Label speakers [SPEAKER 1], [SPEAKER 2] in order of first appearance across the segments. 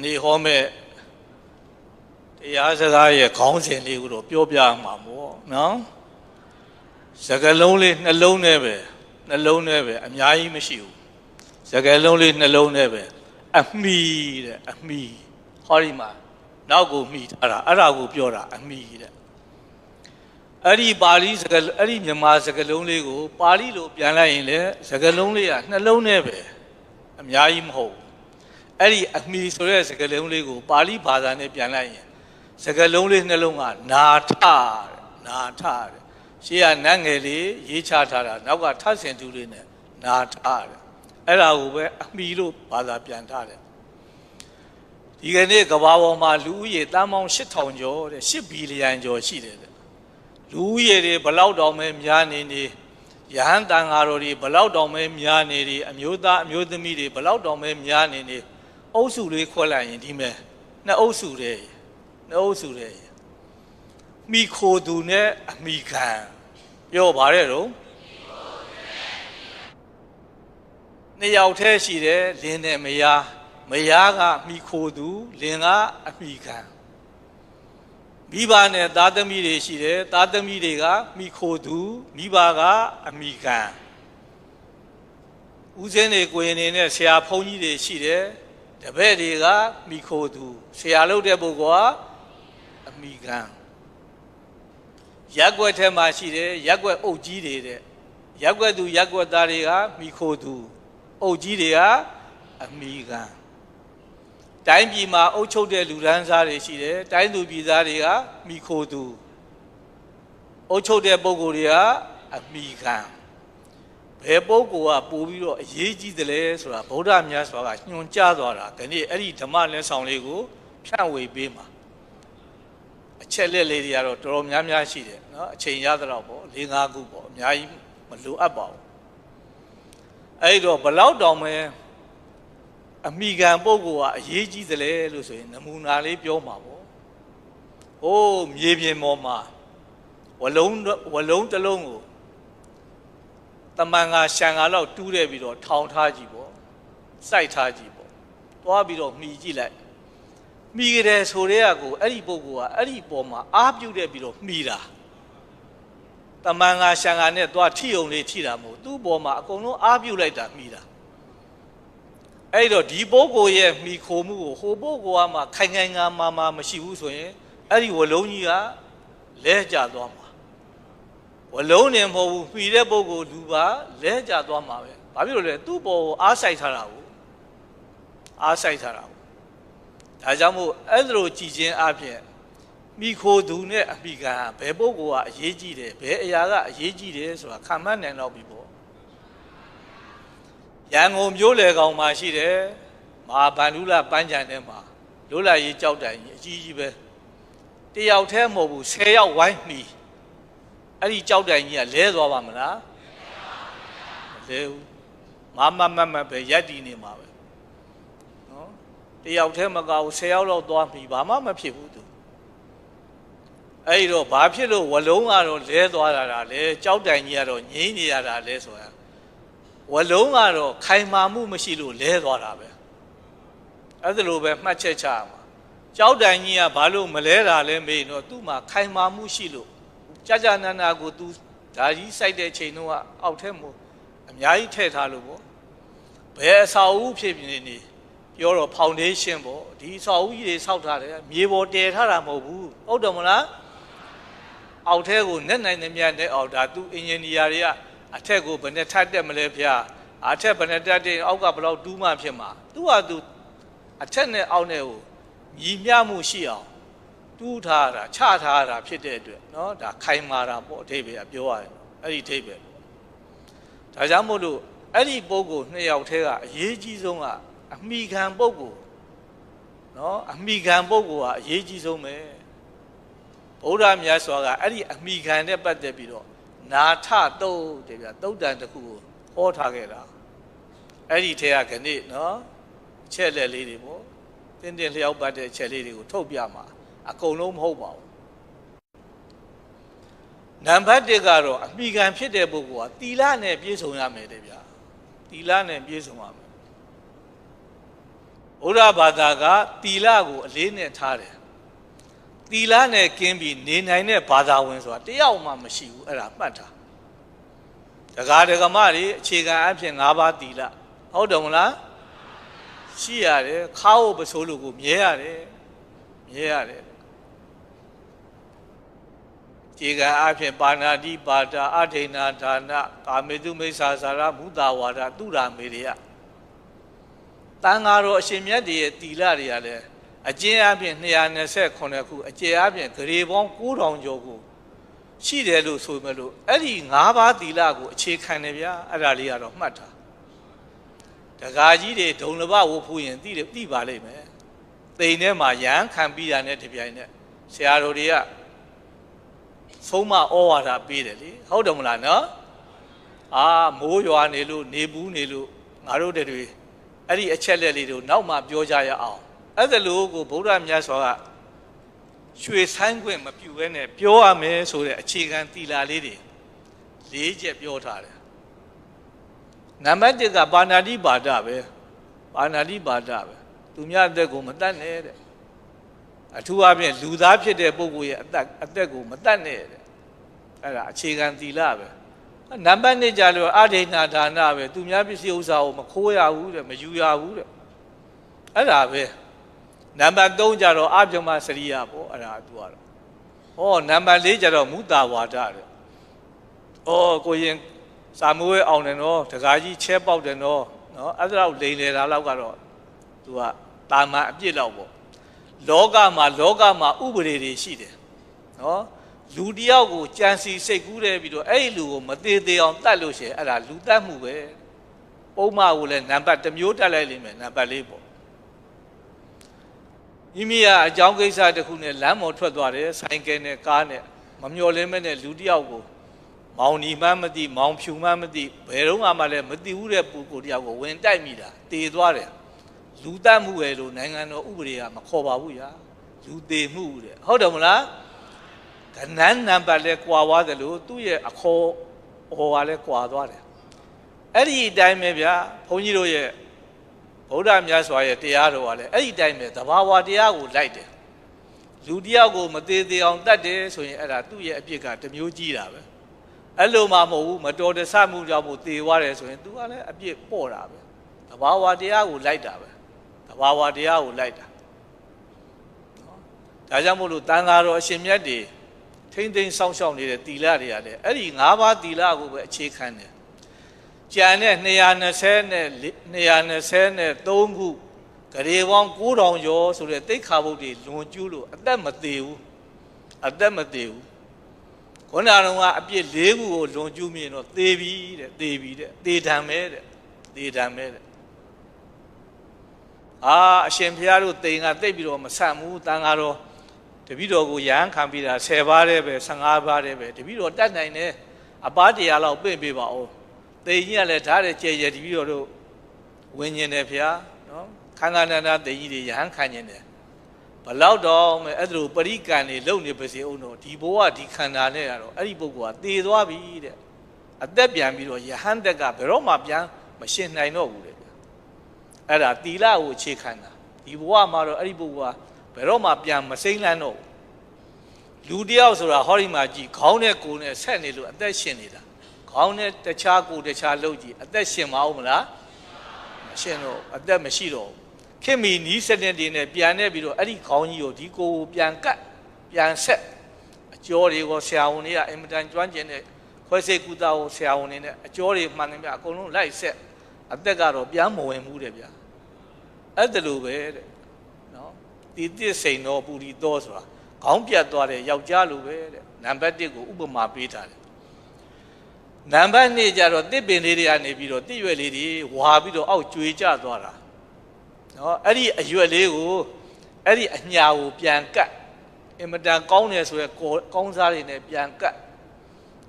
[SPEAKER 1] ဒီဟောမဲ့တရားစကားရဲ့ခေါင်းစဉ်လေးကိုတော့ပြောပြမှာပေါ့နော်စကားလုံးလေးနှလုံးနဲ့ပဲအများကြီးမရှိဘူးစကားလုံးလေးနှလုံးနဲ့ပဲအမိတဲ့အမိဟောဒီမှာနောက်ကိုမိထားတာအဲ့ဒါကိုပြောတာအမိတဲ့အဲ့ဒီပါဠိစကားအဲ့ဒီမြန်မာစကားလုံးလေးကိုပါဠိလိုပြန်လိုက်ရင်လည်းစကားလုံးလေးကနှလုံးနဲ့ပဲအများကြီးမဟုတ်ဘူးအဲ့ဒီအမိဆိုတဲ့စကားလုံးလေးကိုပါဠိဘာသာနဲ့ပြန်လိုက်ရင်စကားလုံးလေးနှလုံးကနာထတဲ့ရှေ့ကနတ်ငယ်လေးရေးချထားတာနောက်ကထဆင်တူလေးနဲ့နာထတဲ့အဲ့ဒါကိုပဲအမိလို့ဘာသာပြန်ထားတယ်ဒီကနေ့ကမ္ဘာပေါ်မှာလူဦးရေတန်းပေါင်း8000ကျော်တဲ့8ဘီလီယံကျော်ရှိတယ်တဲ့လူဦးရေတွေဘလောက်တောင်ပဲများနေရဟန်းတန်ဃာတော်တွေဘလောက်တောင်ပဲများနေအမျိုးသားအမျိုးသမီးတွေဘလောက်တောင်ပဲများနေအုပ်စုလေးခွက်လိုက်ရင်ဒီမဲ့နှစ်အုပ်စုတဲ့မိခိုသူနဲ့အမိခံပြောပါရဲ့တော့နှစ်ယောက်တည်းရှိတယ်လင်းနဲ့မယားကမိခိုသူလင်းကအမိခံမိဘနဲ့သားသမီးတွေရှိတယ်သားသမီးတွေကမိခိုသူမိဘကအမိခံဦးစင်းတွေကိုရင်နဲ့ဆရာဖုန်းကြီးတွေရှိတယ်တပည့်တွေကမိခိုသူဆရာလုပ်တဲ့ပုဂ္ဂိုလ်ကအမိခံရက်ွက်ထဲမှာရှိတယ်ရက်ွက်အုပ်ကြီးတွေတဲ့ရက်ွက်သူရက်ွက်သားတွေကမိခိုသူအုပ်ကြီးတွေကအမိခံတိုင်းပြည်မှာအုပ်ချုပ်တဲ့လူဒန်းစားတွေရှိတယ်တိုင်းသူပြည်သားတွေကမိခိုသူအုပ်ချုပ်တဲ့ပုဂ္ဂိုလ်တွေကအမိခံဘယ်ပုဂ္ဂိုလ်ကပို့ပြီးတော့အရေးကြီးတယ်လဲဆိုတာဗုဒ္ဓမြတ်စွာကညွှန်ကြားသွားတာဒီနေ့အဲ့ဒီဓမ္မလက်ဆောင်လေးကိုဖြန့်ဝေပေးမှာအချက်လက်လေးတွေကတော့တော်တော်များများရှိတယ်နော်အချိန်ရသလောက်ပေါ့၄-၅ခုပေါ့အများကြီးမလိုအပ်ပါဘူးအဲ့တော့ဘလောက်တောင်မဲအမိခံပုဂ္ဂိုလ်ကအရေးကြီးတယ်လဲလို့ဆိုရင်နမူနာလေးပြောမှာပေါ့ဟိုးမြေပြင်ပေါ်မှာဝလုံးတစ်လုံးကိုတမန်ကရှံကလောက်တူးတဲ့ပြီးတော့ထောင်ထားကြည့်ပေါ့စိုက်ထားကြည့်ပေါ့သွားပြီးတော့မှီကြည့်လိုက်မှီကြတယ်ဆိုတဲ့ကိုအဲ့ဒီပုဂ္ဂိုလ်ကအဲ့ဒီပေါ်မှာအားပြုတ်တဲ့ပြီးတော့မှီတာတမန်ကရှံကနဲ့သွားထိုံလေးထိတာမဟုတ်သူ့ပေါ်မှာအကုန်လုံးအားပြုတ်လိုက်တာမှီတာအဲ့တော့ဒီပုဂ္ဂိုလ်ရဲ့မှီခိုမှုကိုဟိုပုဂ္ဂိုလ်ကမှခိုင်ခိုင်ငါမာမရှိဘူးဆိုရင်အဲ့ဒီဝလုံးကြီးကလဲကျသွားမှာဝလုံးနေမဟုတ်ဘူးမှီတဲ့ပုဂ္ဂိုလ်လူပါလဲကျသွားမှာပဲဘာဖြစ်လို့လဲသူ့ပေါ်ကိုအားစိုက်ထားတာကိုဒါကြောင့်မို့အဲ့လိုကြည်ချင်းအဖြစ်မိခိုသူနဲ့အမိခံဘယ်ပုဂ္ဂိုလ်ကအရေးကြီးတယ်ဘယ်အရာကအရေးကြီးတယ်ဆိုတာခံမှန်းနိုင်တော့ပြီပေါ့ရန်ကုန်မြို့လေကောင်မှာရှိတယ်မဟာဗန္ဓုလပန်းချံထဲမှာလွတ်လပ်ရေးကြောက်တိုင်ကြီးအကြီးကြီးပဲတယောက်တည်းမဟုတ်ဘူး10ယောက်ဝိုင်းမှီအဲ့ဒီကြောက်တိုင်ကြီးကလဲသွားပါမလားမလဲဘူးမပဲရက်တီနေမှာပဲနော်တယောက်တည်းမကဘူး10ယောက်လောက်သွားမှီဘာမှမဖြစ်ဘူးသူအဲ့တော့ဘာဖြစ်လို့ဝလုံးကတော့လဲသွားတာလဲကြောက်တိုင်ကြီးကတော့ငြိမ်းနေရတာလဲဆိုတာဝလုံးကတော့ခိုင်မာမှုမရှိလို့လဲသွားတာပဲအဲ့ဒါလိုပဲမှတ်ချက်ချရမှာကြောက်တိုင်ကြီးကဘာလို့မလဲတာလဲမေးတော့သူ့မှာခိုင်မာမှုရှိလို့ကြာနာနာကိုသူဓာကြီးစိုက်တဲ့ချိန်တော့အောက်ထဲမှာအများကြီးထည့်ထားလို့ပေါ့ဘယ်အဆောက်အဦဖြစ်နေပြောတော့ foundation ပေါ့ဒီအဆောက်အဦကြီးတွေဆောက်ထားတယ်မြေပေါ်တည်ထားတာမဟုတ်ဘူးဟုတ်တယ်မလားအောက်ထဲကိုနဲ့နိုင်နေမြတ်တဲ့အောက်ဒါသူအင်ဂျင်နီယာတွေကအထက်ကိုဘယ်နဲ့ထပ်တက်မလဲဗျာအထက်ဘယ်နဲ့တက်တဲ့အောက်ကဘယ်လောက်တူးမှဖြစ်မှာသူကသူအထက်နဲ့အောက်နဲ့ကိုညီမျှမှုရှိအောင်တူးထားတာချထားတာဖြစ်တဲ့အတွက်เนาะဒါခိုင်မာတာပေါ့အဓိပ္ပာယ်ပြောရတယ်အဲ့ဒီအဓိပ္ပာယ်ဒါကြောင့်မို့လို့အဲ့ဒီပုဂ္ဂိုလ်နှစ်ယောက်ထဲကအရေးကြီးဆုံးကအမိခံပုဂ္ဂိုလ်เนาะအမိခံပုဂ္ဂိုလ်ကအရေးကြီးဆုံးပဲဗုဒ္ဓမြတ်စွာကအဲ့ဒီအမိခံနဲ့ပတ်သက်ပြီးတော့နာထတုတ်တယ်ဗျာတုတ်တန်တစ်ခုကိုဟောထားခဲ့တာအဲ့ဒီထဲကခဏเนาะချက်လက်လေးတွေပေါ့တင်းလျှောက်ပတ်တဲ့ချက်လေးတွေကိုထုတ်ပြမှာအကုန်လုံးမဟုတ်ပါဘူးနံပါတ်1ကတော့အမိခံဖြစ်တဲ့ပုဂ္ဂိုလ်ကသီလနဲ့ပြည့်စုံရမယ်တဲ့ဗျာသီလနဲ့ပြည့်စုံရမယ် ဘုရားဘာသာကတီလာကိုအလေးနဲ့ထားတယ်တီလာနဲ့ကင်းပြီးနေနိုင်တဲ့ဘာသာဝင်ဆိုတာတယောက်မှမရှိဘူးအဲ့ဒါမှတ်ထားဒကာဒကမတွေအခြေခံအဖြစ်၅ပါးတီလာဟုတ်တယ်မလားရှိရတယ်ခါဖို့ပစိုးလို့ကိုမြဲရတယ်ခြေခံအဖြစ်ပါဏာတိပါဒအဋိဏဒါနကာမေတုမိစ္ဆာစာရမုသာဝါဒသူရာမေရိယတန်ဃာတော်အရှင်မြတ်တွေရဲ့တီလာတွေကလည်းအကျဉ်းအပြင်229ခုအကျယ်အပြင်ဂရေပေါင်း9000ကျော်ကိုရှိတယ်လို့ဆိုမဲ့လို့အဲ့ဒီ၅ပါးတီလာကိုအခြေခံတယ်ဗျာအဲ့ဒါလေးကတော့မှတ်ထားဒကာကြီးတွေဒုံလဘဝဖူးရင်သိပါလိမ့်မယ်တိမ်ထဲမှာရဟန်းခံပြီးတာနဲ့တပြိုင်နက်ဆရာတော်တွေကဆုံးမဩဝါဒပေးတယ်လေဟုတ်တယ်မလားနော်မိုးရွာနေလို့နေဘူးနေလို့ငါတို့တွေအဲ့ဒီအချက်လက်လေးတို့နောက်မှပြောကြရအောင်အဲ့ဒါလို့ကိုဗုဒ္ဓမြတ်စွာကရွှေဆိုင်ခွင့်မပြုဘဲနဲ့ပြောရမယ်ဆိုတဲ့အခြေခံတီလာလေးတွေ၄ချက်ပြောထားတယ်နံပါတ်1ကပါဏာတိပါဒပဲသူများအသက်ကိုမတတ်နဲ့တဲ့အထူးအဖြင့်လူသားဖြစ်တဲ့ပုဂ္ဂိုလ်ရဲ့အသက်ကိုမတတ်နဲ့တဲ့အဲ့ဒါအခြေခံတီလာပဲနံပါတ်2ကြလို့အဋိဏဒါနပဲသူများပစ္စည်းဥစ္စာကိုမခိုးရဘူးတဲ့မယူရဘူးတဲ့အဲ့ဒါပဲနံပါတ်3ကြတော့အပြမစရိယပေါ့အဲ့ဒါသူကတော့နံပါတ်4ကြတော့မုသာဝါဒတဲ့ကိုရင်စာမွေးအောင်တယ်နော်တကားကြီးချဲပေါက်တယ်နော်အဲ့ဒါတော့လိန်နေတာလောက်ကတော့သူကတာမန်အပြစ်လောက်ပေါ့လောကမှာဥပဒေတွေရှိတယ်နော်လူတယောက်ကိုကြံစီစိတ်ကူးတယ်ပြီးတော့အဲ့ဒီလူကိုမသေးသေးအောင်တတ်လို့ရှိရင်အဲ့ဒါလူတတ်မှုပဲပုံမှန်ကိုလည်းနံပါတ်1မျိုးတက်လိုက်လိမ့်မယ်နံပါတ်4ပေါ့မိမိကအကြောင်းကိစ္စတစ်ခုနဲ့လမ်းပေါ်ထွက်သွားတယ်ဆိုင်ကယ်နဲ့ကားနဲ့မမျော်လင့်မဲ့နဲ့လူတယောက်ကိုမောင်နီမှမသိမောင်ဖြူမှမသိဘယ်တော့မှလည်းမသိဘူးတဲ့ပုဂ္ဂိုလ်တယောက်ကိုဝင်တိုက်မိတာတည်သွားတယ်လူတတ်မှုပဲလို့နိုင်ငံတော်ဥပဒေကမခေါ်ပါဘူးညာလူသေးမှုတဲ့ဟုတ်တယ်မလားကနန်းနံပါတ်လဲကွာသွားတယ်လို့သူ့ရဲ့အခေါ်ဟောကလည်းကွာသွားတယ်အဲ့ဒီအတိုင်းပဲဗျာဘုန်းကြီးတို့ရဲ့ဗုဒ္ဓမြတ်စွာရဲ့တရားတော်ကလည်းအဲ့ဒီအတိုင်းပဲသဘာဝတရားကိုလိုက်တယ်လူတယောက်ကိုမသေးသေးအောင်တတ်တယ်ဆိုရင်အဲ့ဒါသူ့ရဲ့အပြစ်ကတစ်မျိုးကြီးတာပဲအဲ့လိုမှမဟုတ်ဘူးမတော်တဆမှုကြောင့်မို့သေသွားတယ်ဆိုရင်သူကလည်းအပြစ်ပေါ့တာပဲသဘာဝတရားကိုလိုက်တာပဲသဘာဝတရားကိုလိုက်တာဒါကြောင့်မို့လို့တန်ဃာတော်အရှင်မြတ်တွေထိမ့်သိမ်းစောင့်ရှောက်နေတဲ့တီလာတွေကလည်းအဲ့ဒီ၅ပါးတီလာကိုပဲအခြေခံတယ်ကျန်တဲ့223ခုဂရေပေါင်း9000ကျော်ဆိုတဲ့တိက္ခာဘုတ်တွေလွန်ကျူးလို့အသက်မသေးဘူးခုနကအပြစ်၄ခုကိုလွန်ကျူးမြင်တော့သေပြီတဲ့သေဒံပဲအရှင်ဘုရားတို့တိမ်ကတိတ်ပြီးတော့မဆန့်ဘူးတန်ဃာတော်တပည့်တော်ကိုရဟန်းခံပြီးတာ10ပါးတည်းပဲ15ပါးတည်းပဲတပည့်တော်တတ်နိုင်တယ်အပါး100လောက်ပြင့်ပေးပါဦးတိမ်ကြီးကလည်းဓာတ်တဲ့ကြဲကြဲတပည့်တော်တို့ဝင်ញင်တယ်ဘုရားနော်ခန္ဓာနန္ဒတိမ်ကြီးတွေရဟန်းခံញင်တယ်ဘလောက်တော့မဲ့အဲ့ဒါလိုပရိကံတွေလုံနေပါစေအောင်တော့ဒီဘဝဒီခန္ဓာနဲ့ကတော့အဲ့ဒီပုဂ္ဂိုလ်ကသေသွားပြီတဲ့အသက်ပြန်ပြီးတော့ယဟန်တက်ကဘယ်တော့မှပြန်မရှင်နိုင်တော့ဘူးတဲ့အဲ့ဒါတီလာကိုအခြေခံတာဒီဘဝမှာတော့အဲ့ဒီပုဂ္ဂိုလ်ကဘယ်တော့မှပြန်မစိမ့်လန်းတော့လူတယောက်ဆိုတာဟောဒီမှာကြည့်ခေါင်းနဲ့ကိုယ်နဲ့ဆက်နေလို့အသက်ရှင်နေတာခေါင်းနဲ့တခြားကိုယ်တခြားလှုပ်ကြည့်အသက်ရှင်မအောင်မလားမရှင်တော့အသက်မရှိတော့ခင်မီနီးစနစ်တွေနဲ့ပြန်နေပြီးတော့အဲ့ဒီခေါင်းကြီးကိုဒီကိုယ်ပြန်ကတ်ပြန်ဆက်အကျော်တွေကိုဆရာဝန်တွေကအင်မတန်ကျွမ်းကျင်တဲ့ခွဲစိတ်ကုသကိုဆရာဝန်တွေနဲ့အကျော်တွေမှန်တယ်မြအကုန်လုံးလိုက်ဆက်အသက်ကတော့ပြန်မဝင်ဘူးတဲ့ဗျာအဲ့ဒါလိုပဲတဲ့နော်ဒီသစ္စိန်တော်ပူရီတော်ဆိုတာခေါင်းပြတ်သွားတဲ့ယောက်ျားလိုပဲတဲ့နံပါတ်1ကိုဥပမာပေးထားတယ်နံပါတ်2ကျတော့တစ်ပင်လေးတွေကနေပြီးတော့တစ်ရွက်လေးတွေဝါပြီးတော့အောက်ကျွေကျသွားတာနော်အဲ့ဒီအရွက်လေးကိုအဲ့ဒီအညာကိုပြန်ကတ်အင်မတန်ကောင်းတယ်ဆိုရယ်ကောင်းစားတွေနဲ့ပြန်ကတ်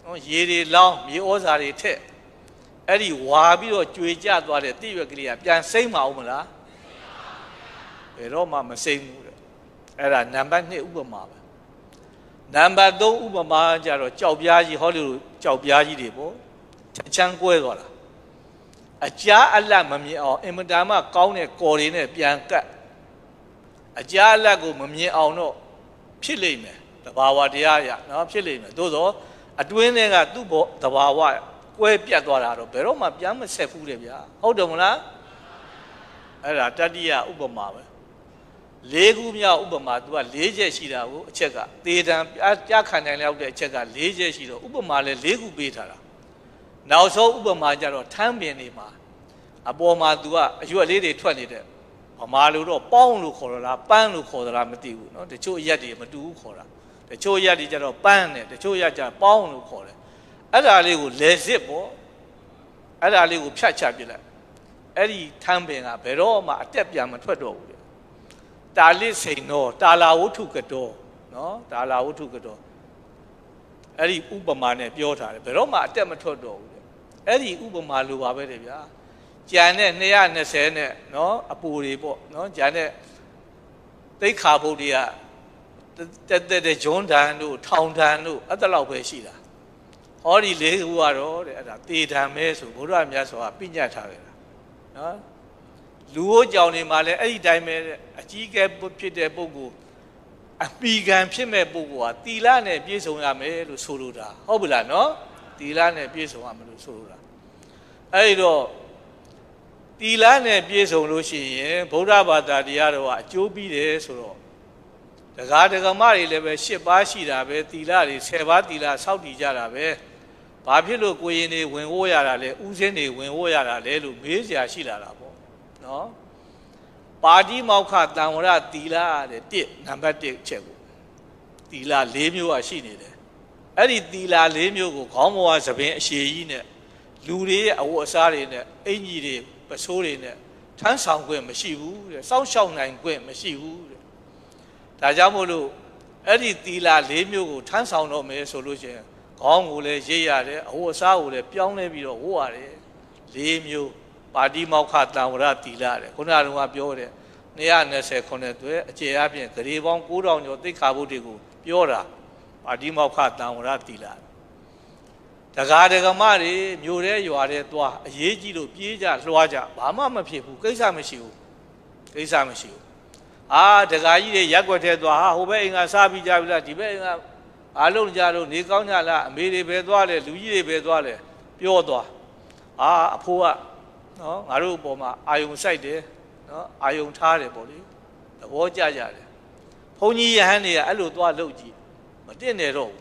[SPEAKER 1] နော်ရေတွေလောင်းမြေဩဇာတွေထက်အဲ့ဒီဝါပြီးတော့ကျွေကျသွားတဲ့တစ်ရွက်ကလေးကပြန်စိမ့်မအောင်မလားဘယ်တော့မှမစိမ့်ဘူးတဲ့အဲ့ဒါနံပါတ်2ဥပမာပဲနံပါတ်3ဥပမာကျတော့ကြောက်ပြားကြီးဟောလို့ကြောက်ပြားကြီးတွေပေါ့ချမ်းကွဲသွားတာ အကြားအလတ်မမြင်အောင်အင်မတန်မှကောင်းတဲ့ကော်တွေနဲ့ပြန်ကတ်အကြားအလတ်ကိုမမြင်အောင်တော့ဖြစ်လိမ့်မယ်တဘာဝတရားရနော်ဖြစ်လိမ့်မယ်သို့သောအတွင်းထဲကသူ့ဘောတဘာဝကွဲပြတ်သွားတာတော့ဘယ်တော့မှပြန်မဆက်ဘူးတဲ့ဗျာဟုတ်တယ်မလားအဲ့ဒါတတိယဥပမာပဲ၄ခုမြောက်ဥပမာသူက၄ချက်ရှိတာကိုအချက်ကသေတံပြခံနိုင်လောက်တဲ့အချက်က၄ချက်ရှိတော့ဥပမာလည်း၄ခုပေးထားတာနောက်ဆုံးဥပမာကြတော့ထမ်းပင်တွေမှာအပေါ်မှာသူကအရွက်လေးတွေထွက်နေတဲ့ဗမာလိုတော့ပေါင်းလို့ခေါ်တော့လားပန်းလို့ခေါ်သလားမသိဘူးเนาะတချို့ရက်တွေမတူဘူးခေါ်တာတချို့ရက်တွေကြတော့ပန်းတယ်တချို့ရက်ကြပေါင်းလို့ခေါ်တယ်အဲ့ဒါလေးကိုလေစစ်ပေါ့အဲ့ဒါလေးကိုဖြတ်ချပစ်လိုက်အဲ့ဒီထမ်းပင်ကဘယ်တော့မှအတက်ပြန်မထွက်တော့ဘူးလေတာလစ်စိန်တော့တာလာဝုထုကတော်နော်တာလာဝုထုကတော်အဲ့ဒီဥပမာနဲ့ပြောထားတယ်ဘယ်တော့မှအတက်မထွက်တော့ဘူးလေအဲ့ဒီဥပမာလိုပါပဲတဲ့ဗျာကြံတဲ့220နဲ့နော်အပူတွေပေါ့နော်ကြံတဲ့သိခါဘုတ်တွေကတဲ့ဂျွန်းတန်တို့ထောင်တန်တို့အဲ့တလောက်ပဲရှိတာဟောဒီ၄ခုကတော့တဲ့အဲ့ဒါတေတံမဲဆိုဘုရားမြတ်စွာပြညတ်ထားခဲ့တာနော်လူဟိုကြောင်နေမှာလဲအဲ့ဒီတိုင်းပဲအကြီးကဲဖြစ်တဲ့ပုဂ္ဂိုလ်အပီကံဖြစ်မဲ့ပုဂ္ဂိုလ်ဟာတီလနဲ့ပြည့်စုံရမယ်လို့ဆိုလိုတာဟုတ်ပြီလားနော်တီလနဲ့ပြည့်စုံရမယ်လို့ဆိုလိုတာအဲ့ဒီတော့တီလနဲ့ပြည့်စုံလို့ရှိရင်ဗုဒ္ဓဘာသာတရားတော်ကအကျိုးပြီးတယ်ဆိုတော့ဒကာဒကမတွေလည်းပဲ10ပါးရှိတာပဲတီလတွေ10ပါးတီလစောင့်တည်ကြတာပဲဘာဖြစ်လို့ကိုရင်တွေဝင်ဝိုးရတာလဲဥစဉ်တွေဝင်ဝိုးရတာလဲလို့မေးစရာရှိလာတာပေါ့နော်ပါတိမောက္ခတံဝရတီလတဲ့1နံပါတ်1ချက်ကိုတီလ၄မျိုးอ่ะရှိနေတယ်အဲ့ဒီတီလ၄မျိုးကိုခေါင်းပေါ်ကသပင်အရှည်ကြီးနဲ့လူတွေရဲ့အဝတ်အစားတွေနဲ့အင်ကြီးတွေပစိုးတွေနဲ့ထမ်းဆောင်ခွင့်မရှိဘူးတဲ့စောင့်ရှောက်နိုင်ခွင့်မရှိဘူးတဲ့ဒါကြောင့်မို့လို့အဲ့ဒီတီလ၄မျိုးကိုထမ်းဆောင်တော့မယ်ဆိုလို့ရှိရင်ခေါင်းကိုလည်းရိပ်ရတယ်အဝတ်အစားကိုလည်းပြောင်းလဲပြီးတော့ဝတ်ရတယ်၄မျိုးပါတိမောက္ခတံဝရတီလတဲ့ခုနကပြောတဲ့220ခုနှစ်သွဲအကျေအပြင်ဂရေပေါင်း9000ကျော်သိက္ခာပုဒ်တွေကိုပြောတာပါတိမောက္ခတံဝရတီလဒကာဒကမတွေမြို့ထဲရွာထဲသွားအရေးကြီးလို့ပြေးကြလွှားကြဘာမှမဖြစ်ဘူးကိစ္စမရှိဘူးကိစ္စမရှိဘူးဒကာကြီးတွေရက်ွက်ထဲသွားဟိုဘက်အိမ်ကစားပြီးကြပြီလားဒီဘက်အိမ်ကအားလုံးကြတော့နေကောင်းကြလားအမေတွေပဲသွားလဲလူကြီးတွေပဲသွားလဲပြောသွားအဖိုးကနော်ငါတို့အပေါ်မှာအာယုံစိုက်တယ်နော်အာယုံထားတယ်ပေါ့လေသဘောကျကြတယ်ဘုန်းကြီးယဟန်တွေကအဲ့လိုသွားလှုပ်ကြည့်မတင်နေတော့ဘူး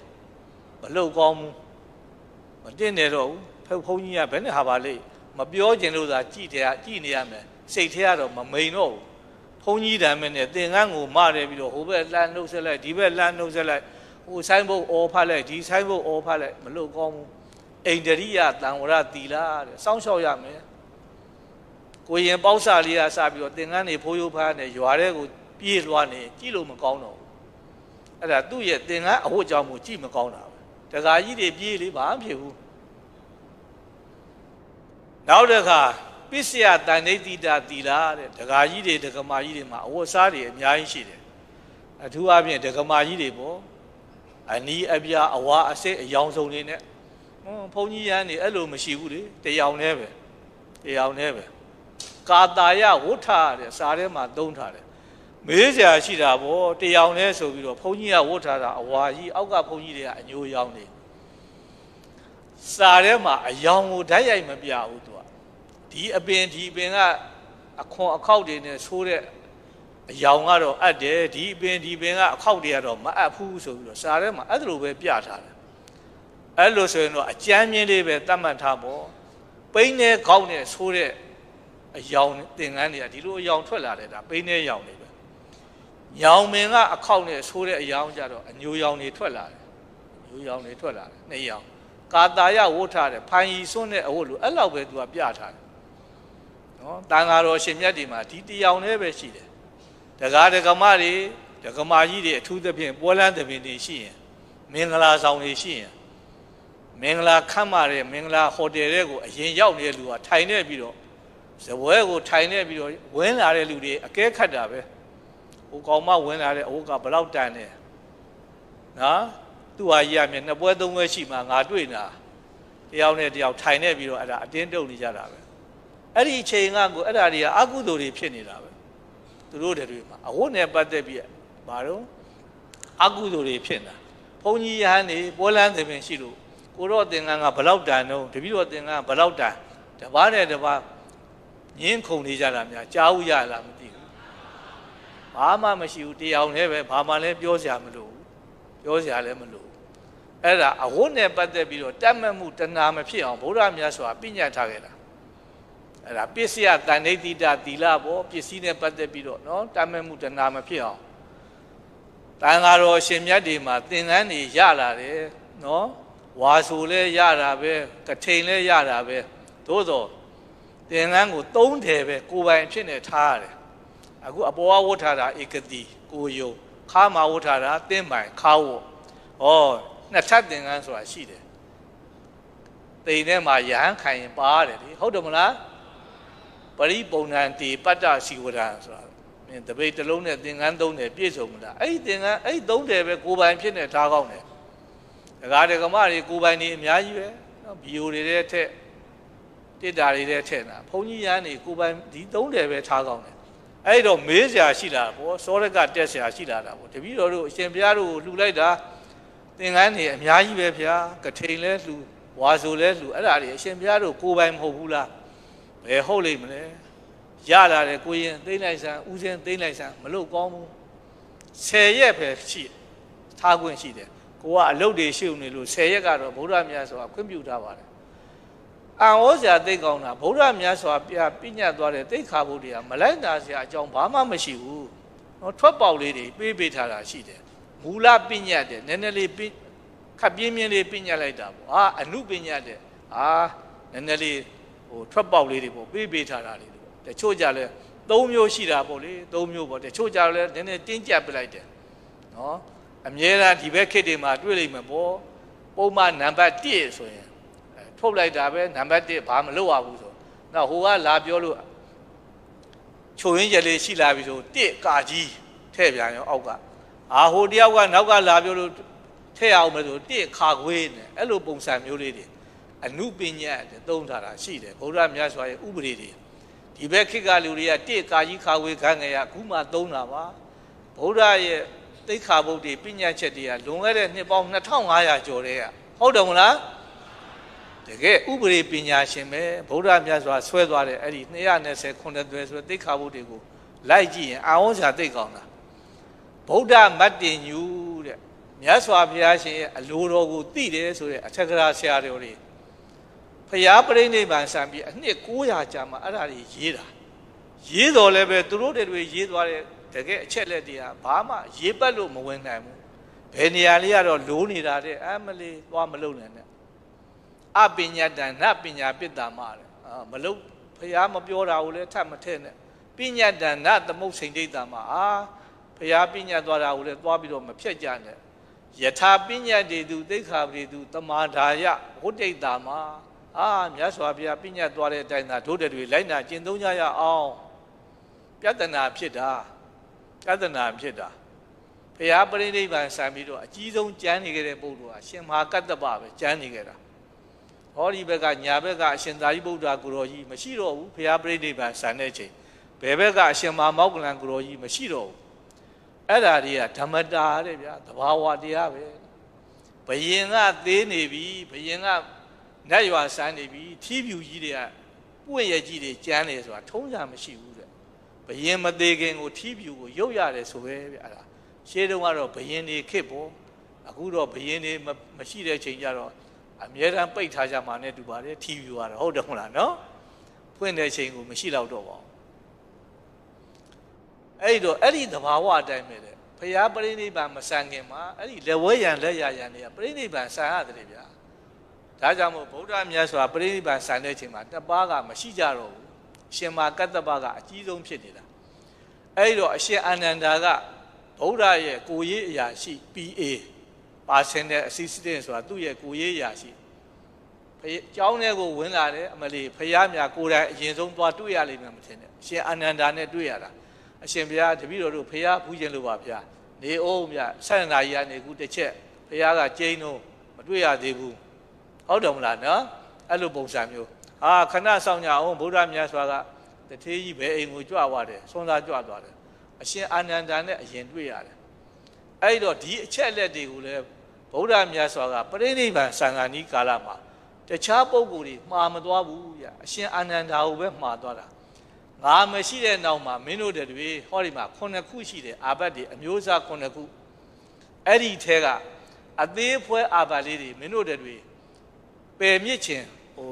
[SPEAKER 1] မလှုပ်ကောင်းဘူးမတင်နေတော့ဘူးဘုန်းကြီးကဘယ်နဲ့ဟာပါလိမ့်မပြောကျင်လို့သာကြည်နေရမယ်စိတ်ထဲကတော့မမိန်တော့ဘူးဘုန်းကြီးတမ်းနဲ့သင်္ကန်းကိုမတယ်ပြီးတော့ဟိုဘက်လှမ်းနှုတ်ဆက်လိုက်ဒီဘက်လှမ်းနှုတ်ဆက်လိုက်ဟိုဆိုင်ဘုတ်အော်ဖတ်လိုက်ဒီဆိုင်ဘုတ်အော်ဖတ်လိုက်မလှုပ်ကောင်းဘူးအိန္ဒရိယတံဝရတီလာတဲ့စောင့်ရှောက်ရမယ်ကိုရင်ပေါက်စာလေးကစပြီးတော့သင်္ကန်းတွေဖိုးရိုးဖားနဲ့ရွာထဲကိုပြေးလွှားနေကြည့်လို့မကောင်းတော့ဘူးအဲ့ဒါသူ့ရဲ့သင်္ကန်းအဝတ်ကြောင့်မို့ကြည့်မကောင်းတာပဲတခါကြီးတွေပြေးလေဘာမှဖြစ်ဘူးနောက်တစ်ခါပစ္စယတန်ဋိတိတတီလာတဲ့ဒကာကြီးတွေဒကမာကြီးတွေမှာအဝတ်စားတွေအများကြီးရှိတယ်အထူးအဖြင့်ဒကမာကြီးတွေပေါ့အနီးအပြားအဝါအစစ်အယောင်စုံတွေနဲ့ဘုန်းကြီးရန်နေအဲ့လိုမရှိဘူးလေတယောင်တည်းပဲကာတာယဝဋ္ဌတဲ့စာထဲမှာသုံးထားတယ်မေးစရာရှိတာပေါ့တယောင်တည်းဆိုပြီးတော့ဘုန်းကြီးကဝဋ္ဌတာအဝါကြီးအောက်ကဘုန်းကြီးတွေကအညိုရောင်နေစာထဲမှာအယောင်ကိုဓာတ်ရိုက်မပြဘူးသူကဒီအပင်ကအခွန်အခောက်တွေနဲ့ဆိုးတဲ့အယောင်ကတော့အပ်တယ်ဒီအပင်ကအခောက်တွေကတော့မအပ်ဘူးဆိုပြီးတော့စာထဲမှာအဲ့လိုပဲပြထားတယ်အဲ့လိုဆိုရင်တော့အကျမ်းမြင့်လေးပဲတတ်မှတ်ထားပေါ့ပိန်းနဲ့ခေါင်းနဲ့ဆိုးတဲ့အယောင်သင်္ကန်းတွေကဒီလိုအယောင်ထွက်လာတယ်ဒါပိန်းနဲ့ယောင်တွေပဲညောင်မင်ကအခောက်နဲ့ဆိုးတဲ့အယောင်ကြတော့အညိုယောင်တွေထွက်လာတယ်နှစ်ယောင်ကာတာယဝဋ္ဌတဲ့ဖိုင်ရီစွန်းတဲ့အဝတ်လိုအဲ့လောက်ပဲသူကပြထားတယ်နော်တန်ဃာတော်ရှင်မြတ်တွေမှာဒီတယောင်တည်းပဲရှိတယ်ဒကာဒကမတွေဒကမာကြီးတွေအထူးသဖြင့်ပွဲလန်းသဘင်တွေရှိရင်မင်္ဂလာဆောင်တွေရှိရင်မင်္ဂလာခမ်းမတဲ့မင်္ဂလာဟိုတယ်တွေကိုအရင်ရောက်နေတဲ့လူကထိုင်နေပြီးတော့ဇပွဲကိုထိုင်နေပြီးတော့ဝင်လာတဲ့လူတွေအကဲခတ်တာပဲဟိုကောင်မဝင်လာတဲ့အဝတ်ကဘလောက်တန်တယ်နော်သူ့ဟာကြီးရမြနှစ်ပွဲသုံးပွဲရှိမှငါတွေ့နေတာတယောက်နဲ့တယောက်ထိုင်နေပြီးတော့အဲ့ဒါအတင်းတုပ်နေကြတာပဲ အဲ့ဒီအချိန်ကကိုအဲ့ဒါတွေကအကုသိုလ်တွေဖြစ်နေတာပဲသူတို့တွေမှာအဝတ်နဲ့ပတ်သက်ပြီးဘာတော့အကုသိုလ်တွေဖြစ်နေတာဘုန်းကြီးယဟန်နေပွဲလန်းသဘင်ရှိလို့ကိုတော့သင်္ကန်းကဘလောက်တန်တော့တပည့်တော်သင်္ကန်းကဘလောက်တန်တပားနဲ့တပားငင်းခုန်နေကြတာများကြားဦးရလားမသိဘူးဘာမှမရှိဘူးတရားနဲ့ပဲဘာမှလည်းပြောစရာမလိုဘူးပြောစရာလည်းမလိုဘူးအဲ့ဒါအဝတ်နဲ့ပတ်သက်ပြီးတော့တတ်မှတ်မှုတဏှာမဖြစ်အောင်ဗုဒ္ဓမြတ်စွာပြညတ်ထားခဲ့တာအဲ့ဒါပစ္စယတန်ဋိတိတသီလပေါ့ပစ္စည်းနဲ့ပတ်သက်ပြီးတော့နော်တတ်မှတ်မှုတဏှာမဖြစ်အောင်တန်ဃာတော်ရှင်မြတ်တွေမှာသင်္ကန်းတွေရလာတယ်နော်ဝါဆိုလဲရတာပဲကထိန်လဲရတာပဲသို့သောသင်္ကန်းကိုသုံးတယ်ပဲကိုယ်ပိုင်ဖြစ်နေထားရတယ်အခုအပေါ်ဝတ်ထားတာဧကတိကိုယုံခါမှာဝတ်ထားတာသင်ပိုင်ခါဝတ်ဩနှစ်ထပ်သင်္ကန်းဆိုတာရှိတယ်တိမ်ထဲမှာယဟန်ခံရင်ပါတယ်လေဟုတ်တယ်မလားပရိပုံဏံတိပတ္တစီဝရံဆိုတာမင်းတပိတ်တစ်လုံးနဲ့သင်္ကန်းသုံးတယ်ပြည့်စုံမလားအဲ့ဒီသင်္ကန်းအဲ့သုံးတယ်ပဲကိုယ်ပိုင်ဖြစ်နေထားကောင်းတယ်ဒကာဒကမတွေကိုယ်ပိုင်နေအများကြီးပဲနော်ဗီယိုတွေတဲ့ထက်တစ်တာတွေတဲ့ထက်နာဘုန်းကြီးရန်တွေကိုယ်ပိုင်ဒီသုံးတယ်ပဲထားကောင်းတယ်အဲ့တော့မေးစရာရှိလာပေါ့စောရကတက်စရာရှိလာတာပေါ့တပည့်တော်တို့အရှင်ဘုရားတို့လှူလိုက်တာသင်္ကန်းတွေအများကြီးပဲဗျာကထိန်လဲလှူဝါဆိုလဲလှူအဲ့ဒါတွေအရှင်ဘုရားတို့ကိုယ်ပိုင်မဟုတ်ဘူးလားဘယ်ဟုတ်လိမ့်မလဲရလာတယ်ကိုရင်သိမ့်လိုက်စမ်းဦးစင်းသိမ့်လိုက်စမ်းမလို့ကောင်းဘူး10ရက်ပဲရှိထားခွင့်ရှိတယ်ကိုကအလုပ်တွေရှိနေလို့10ရက်ကတော့ဗုဒ္ဓမြတ်စွာခွင့်ပြုထားပါတယ်အံဩစရာသိကောင်းတာဗုဒ္ဓမြတ်စွာပြညတ်သွားတဲ့သိခါဘုဒ္ဓရာမလိုက်နာစရာအကြောင်းဘာမှမရှိဘူးနော်ထွက်ပေါက်လေးတွေပေးထားတာရှိတယ်မူလပြညတ်တယ်နည်းနည်းလေးခပ်ပြင်းပြင်းလေးပြညတ်လိုက်တာပေါ့အနုပြညတ်တယ်နည်းနည်းလေးဟိုထွက်ပေါက်လေးတွေပေါ့ပေးထားတာလေးတချို့ကြလဲ3မျိုးရှိတာပေါ့လေ3မျိုးပေါ့တချို့ကြလဲနည်းနည်းတင်းကျပ်ပြလိုက်တယ်နော်အမြဲတမ်းဒီဘက်ခေတ်တွေမှာတွေ့လိမ့်မယ်ပေါ့ပုံမှန်နံပါတ်1ဆိုရင်ထုတ်လိုက်တာပဲနံပါတ်1ဘာမလုပ်ရဘူးဆိုနောက်ဟိုကလာပြောလို့ချိုရင်းရလေးရှိလာပြီဆို1ကာကြီးထည့်ပြန်ရောအောက်ကဟိုတယောက်ကနောက်ကလာပြောလို့ထည့်အောင်မယ်ဆို1ခါခွေးနဲ့အဲ့လိုပုံစံမျိုးလေးတွေအနုပညာသုံးထားတာရှိတယ်ဗုဒ္ဓမြတ်စွာရဲ့ဥပဒေတွေဒီဘက်ခေတ်ကလူတွေက1ကာကြီးခါခွေးခန်းငယ်ရအခုမှသုံးတာပါဗုဒ္ဓရဲ့သိက္ခာပုဒ်တွေပညာချက်တွေကလွန်ခဲ့တဲ့နှစ်ပေါင်း2500ကျော်တည်းကဟုတ်တယ်မလားတကယ်ဥပဒေပညာရှင်ပဲဗုဒ္ဓမြတ်စွာဆွဲသွားတဲ့အဲ့ဒီ229သွဲဆိုသိက္ခာပုဒ်တွေကိုလိုက်ကြည့်ရင်အာဝန်းစာသိကောင်းတာဗုဒ္ဓမတ်တင်ညူတဲ့မြတ်စွာဘုရားရှင်ရဲ့အလိုတော်ကိုသိတယ်ဆိုတဲ့အထက်ကရာဆရာတော်တွေဘုရားပြိဋိဘံစံပြီးအနှစ်900ကြာမှအဲ့ဒါတွေရေးတာရေးတော်လည်းပဲသူတို့တွေရေးသွားတဲ့တကယ်အချက်လက်တွေကဘာမှရေးပတ်လို့မဝင်နိုင်ဘူးဘယ်နေရာလေးကတော့လိုးနေတာတဲ့အမလေးသွားမလုံနဲ့အပညာတန်နပညာပိတ္တမတဲ့မလုံဘုရားမပြောတာကိုလည်းထပ်မထည့်နဲ့ပညာတန်နသမုတ်စိန်ဒိဋ္ဌာမဘုရားပညာသွားတာကိုလည်းသွားပြီးတော့မဖြတ်ကြနဲ့ယထာပညာတေသူသိက္ခာပရိသူတမာဒါယဝဋ္ဌိတ္တာမမြတ်စွာဘုရားပညာသွားတဲ့အတိုင်းသာဒုတွေလိုက်နာကျင့်သုံးကြရအောင်ပြဿနာဖြစ်တာဘုရားပြိဋိဘံစံပြီးတော့အကြီးဆုံးကျမ်းနေခဲ့တဲ့ပုဂ္ဂိုလ်ဟာရှင်မဟာကတ္တပပဲကျမ်းနေခဲ့တာဟောဒီဘက်ကညာဘက်ကအရှင်သာရိပုတ္တရာကိုရောကြီးမရှိတော့ဘူးဘုရားပြိဋိဘံစံတဲ့ချိန်ဘယ်ဘက်ကအရှင်မမောက္ကလန်ကိုရောကြီးမရှိတော့ဘူးအဲ့ဒါတွေကဓမ္မတာတဲ့ဗျာသဘာဝတရားပဲဘယင်ကသေးနေပြီဘယင်ကနတ်ရွာစမ်းနေပြီထီးဖြူကြီးတွေကပွင့်ရကြီးတွေကျမ်းနေဆိုတာထုံးစံမရှိဘူးတဲ့ဘယင်မသေးခင်ကိုထီးဖြူကိုရုပ်ရတယ်ဆိုပဲဗျာအဲ့ဒါရှေးတုန်းကတော့ဘယင်တွေခစ်ပေါ့အခုတော့ဘယင်တွေမရှိတဲ့ချိန်ကျတော့အမြဲတမ်းပိတ်ထားကြမှာနဲ့တူပါတယ်ထီးဖြူကတော့ဟုတ်တယ်မဟုတ်လားနော်ဖွင့်တဲ့ချိန်ကိုမရှိတော့တော့ပါဘူးအဲ့တော့အဲ့ဒီသဘာဝအတိုင်းပဲတဲ့ဘုရားပြိဋိဘံမဆန်ခင်မှာအဲ့ဒီလက်ဝဲရံလက်ရရံတွေကပြိဋိဘံဆန်ရတယ်ဗျာဒါကြောင့်မို့ဗုဒ္ဓမြတ်စွာပြိဋိဘံဆန်တဲ့ချိန်မှာတစ်ပါးကမရှိကြတော့ဘူးရှင်မဟာကတ္တပကအကြီးဆုံးဖြစ်နေတာအဲ့တော့အရှင်အာနန္ဒာကဗုဒ္ဓရဲ့ကိုရေးအရာရှိ PA ပါစင်တဲ့ assistant ဆိုတာသူ့ရဲ့ကိုရေးအရာရှိကျောင်းထဲကိုဝင်လာတယ်အမလီဖယားမြကိုယ်တိုင်အရင်ဆုံးသွားတွေ့ရလိမ့်မယ်မထင်နဲ့အရှင်အာနန္ဒာနဲ့တွေ့ရတာအရှင်ဘုရားတပည့်တော်တို့ဖယားဖူးခြင်းလို့ပါဗျာနေအောင်မြ7 နာရီကနေခုတစ်ချက်ဖယားကကျင်းတော့မတွေ့ရသေးဘူးဟုတ်တယ်မလားနော်အဲ့လိုပုံစံမျိုး ဟာခဏဆောင်ကြအောင်ဗုဒ္ဓမြတ်စွာကတထေးကြီးဘယ်အိမ်ကိုကြွသွားတယ်ဆွမ်းသားကြွသွားတယ်အရှင်အာနန္ဒာနဲ့အရင်တွေ့ရတယ်အဲ့တော့ဒီအချက်လက်တွေကိုလည်းဗုဒ္ဓမြတ်စွာကပရိနိဗ္ဗာန်စံဃာနီးကာလမှာတခြားပုဂ္ဂိုလ်တွေမှားမသွားဘူးဗျအရှင်အာနန္ဒာကိုပဲမှားသွားတာငါမရှိတဲ့နောက်မှာမင်းတို့တွေဟောဒီမှာ9ခုရှိတယ်အာဘတ်တွေအမျိုးအစား9ခုအဲ့ဒီထဲကအသေးဖွဲအာဘတ်လေးတွေမင်းတို့တွေပယ်မြစ်ခြင်းဟို